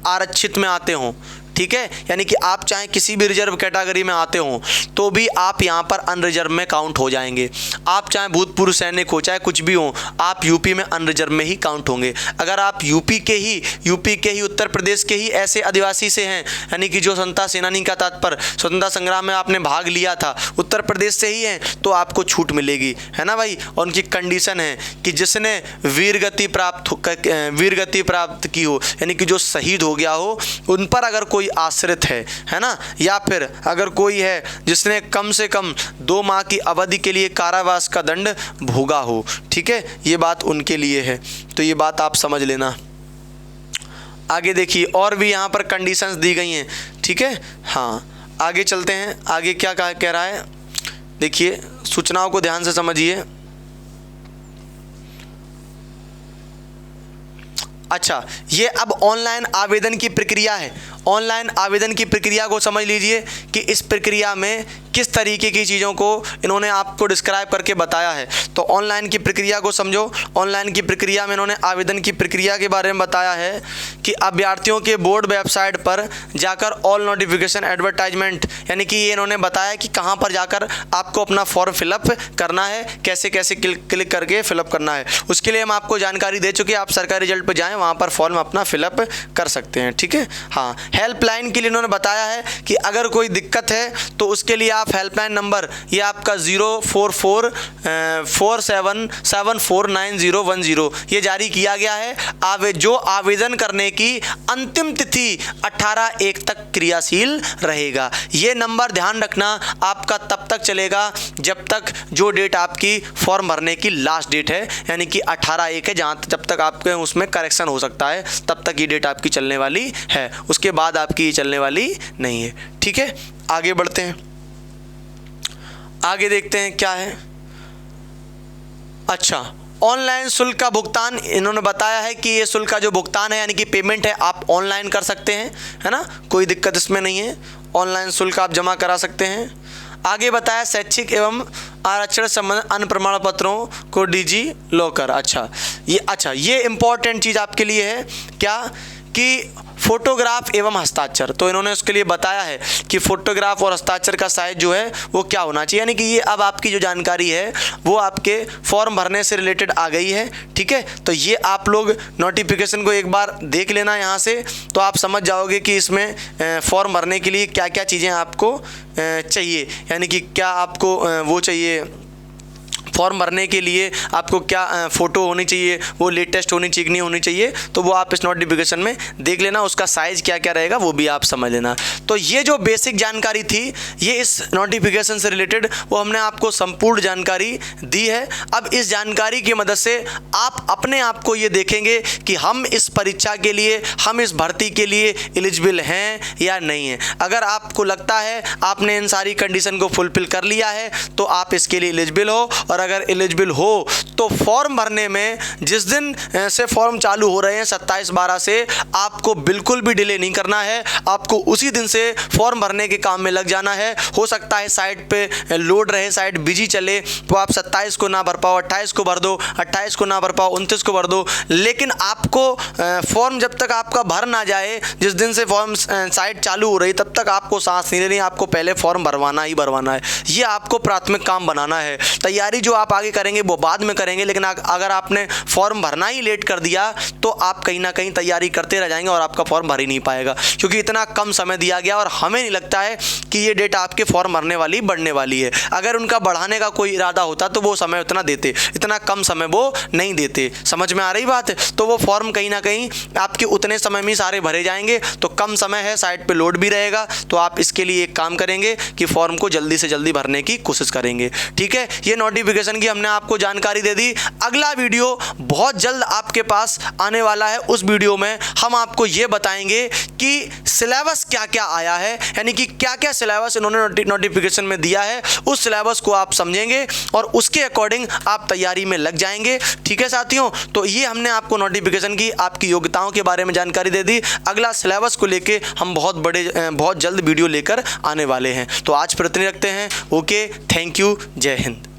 आरक्षित में आते हों, ठीक है, यानी कि आप चाहे किसी भी रिजर्व कैटेगरी में आते हों तो भी आप यहाँ पर अनरिजर्व में काउंट हो जाएंगे। आप चाहे भूतपूर्व सैनिक हो, चाहे कुछ भी हो, आप यूपी में अनरिजर्व में ही काउंट होंगे। अगर आप यूपी के ही उत्तर प्रदेश के ही ऐसे आदिवासी से हैं, यानी कि जो स्वतंत्रता सेनानी का तात्पर्य स्वतंत्रता संग्राम में आपने भाग लिया था, उत्तर प्रदेश से ही हैं, तो आपको छूट मिलेगी, है ना भाई। और उनकी कंडीशन है कि जिसने वीरगति प्राप्त की हो, यानी कि जो शहीद हो गया हो, उन पर अगर कोई आश्रित है ना, या फिर अगर कोई है जिसने कम से कम 2 माह की अवधि के लिए कारावास का दंड भोगा हो, ठीक है, ये बात उनके लिए है। तो ये बात आप समझ लेना। आगे देखिए, और भी यहाँ पर कंडीशंस दी गई हैं, ठीक है। हाँ, आगे चलते हैं, आगे क्या कह रहा है, देखिए, सूचनाओं को ध्यान से समझिए। अच्छा, ये अब ऑनलाइन आवेदन की प्रक्रिया है। ऑनलाइन आवेदन की प्रक्रिया को समझ लीजिए कि इस प्रक्रिया में किस तरीके की चीज़ों को इन्होंने आपको डिस्क्राइब करके बताया है। तो ऑनलाइन की प्रक्रिया को समझो। ऑनलाइन की प्रक्रिया में इन्होंने आवेदन की प्रक्रिया के बारे में बताया है कि अभ्यर्थियों के बोर्ड वेबसाइट पर जाकर ऑल नोटिफिकेशन एडवर्टाइजमेंट, यानी कि ये इन्होंने बताया कि कहाँ पर जाकर आपको अपना फॉर्म फिलअप करना है, कैसे कैसे क्लिक करके फिलअप करना है। उसके लिए हम आपको जानकारी दे चुके हैं, आप सरकारी रिजल्ट पर जाएँ, वहाँ पर फॉर्म अपना फिलअप कर सकते हैं, ठीक है। हाँ, हेल्पलाइन के लिए इन्होंने बताया है कि अगर कोई दिक्कत है तो उसके लिए आप हेल्पलाइन नंबर, ये आपका 04447749010 ये जारी किया गया है। जो आवेदन करने की अंतिम तिथि 18/1 तक क्रियाशील रहेगा। ये नंबर ध्यान रखना, आपका तब तक चलेगा जब तक जो डेट आपकी फॉर्म भरने की लास्ट डेट है, यानी कि 18/1 है, जब तक आपके उसमें करेक्शन हो सकता है तब तक ये डेट आपकी चलने वाली है। उसके बाद आपकी चलने वाली नहीं है, ठीक है। आगे बढ़ते हैं, आगे देखते हैं क्या है। अच्छा, ऑनलाइन शुल्क का भुगतान इन्होंने बताया है कि ये शुल्क का जो भुगतान है, यानी कि पेमेंट है, आप ऑनलाइन कर सकते हैं, है ना, कोई दिक्कत इसमें नहीं है। ऑनलाइन शुल्क आप जमा करा सकते हैं। आगे बताया शैक्षिक एवं आरक्षण संबंध अन्य प्रमाण पत्रों को डिजी लॉकर। अच्छा, ये इम्पॉर्टेंट चीज़ आपके लिए है क्या, कि फोटोग्राफ एवं हस्ताक्षर। तो इन्होंने उसके लिए बताया है कि फोटोग्राफ और हस्ताक्षर का साइज जो है वो क्या होना चाहिए, यानी कि ये अब आपकी जो जानकारी है वो आपके फॉर्म भरने से रिलेटेड आ गई है, ठीक है। तो ये आप लोग नोटिफिकेशन को एक बार देख लेना यहाँ से, तो आप समझ जाओगे कि इसमें फॉर्म भरने के लिए क्या क्या चीज़ें आपको चाहिए, यानी कि क्या आपको वो चाहिए, फॉर्म भरने के लिए आपको क्या फ़ोटो होनी चाहिए, वो लेटेस्ट होनी चाहिए कि नहीं होनी चाहिए, तो वो आप इस नोटिफिकेशन में देख लेना। उसका साइज़ क्या क्या रहेगा वो भी आप समझ लेना। तो ये जो बेसिक जानकारी थी, ये इस नोटिफिकेशन से रिलेटेड वो हमने आपको संपूर्ण जानकारी दी है। अब इस जानकारी की मदद से आप अपने आप को ये देखेंगे कि हम इस परीक्षा के लिए, हम इस भर्ती के लिए एलिजिबल हैं या नहीं हैं। अगर आपको लगता है आपने इन सारी कंडीशन को फुलफिल कर लिया है तो आप इसके लिए एलिजिबल हो, और अगर एलिजिबल हो तो फॉर्म भरने में जिस दिन से फॉर्म चालू हो रहे हैं 27/12 से, आपको बिल्कुल भी डिले नहीं करना है। आपको उसी दिन से फॉर्म भरने के काम में लग जाना है। हो सकता है साइट पे लोड रहे, साइट बिजी चले, तो आप 27 को ना भर पाओ, 28 को भर दो, 28 को ना भर पाओ, 29 को भर दो, लेकिन आपको फॉर्म जब तक आपका भर ना जाए, जिस दिन से फॉर्म साइट चालू हो रही, तब तक आपको सांस नहीं लेनी, आपको पहले फॉर्म भरवाना ही भरवाना है। ये आपको प्राथमिक काम बनाना है। तैयारी जो आप आगे करेंगे वो बाद में करेंगे, लेकिन अगर आपने फॉर्म भरना ही लेट कर दिया तो आप कहीं ना कहीं तैयारी करते रह जाएंगे और आपका फॉर्म भर ही नहीं पाएगा, क्योंकि इतना कम समय दिया गया और हमें नहीं लगता है कि ये डेट आपके फॉर्म भरने वाली बढ़ने वाली है। अगर उनका बढ़ाने का कोई इरादा होता तो वो समय उतना देते, इतना कम समय वो नहीं देते। समझ में आ रही बात है? तो वो फॉर्म कहीं ना कहीं आपके उतने समय में सारे भरे जाएंगे, तो कम समय है, साइट पे लोड भी रहेगा। तो आप इसके लिए एक काम करेंगे कि फॉर्म को जल्दी से जल्दी भरने की कोशिश करेंगे। ठीक है, ये नोटिफिकेशन की हमने आपको जानकारी दे दी। अगला वीडियो बहुत जल्द आपके पास आने वाला है। उस वीडियो में हम आपको ये बताएंगे कि सिलेबस क्या क्या आया है, यानी कि क्या क्या सिलेबस इन्होंने नोटिफिकेशन में दिया है, उस सिलेबस को आप समझेंगे और उसके अकॉर्डिंग आप तैयारी में लग जाएंगे। ठीक है साथियों, तो ये हमने आपको नोटिफिकेशन की आपकी योग्यताओं के बारे में जानकारी दे दी। अगला सिलेबस को लेके हम बहुत जल्द वीडियो लेकर आने वाले हैं। तो आज पर इतने रखते हैं। ओके, थैंक यू, जय हिंद।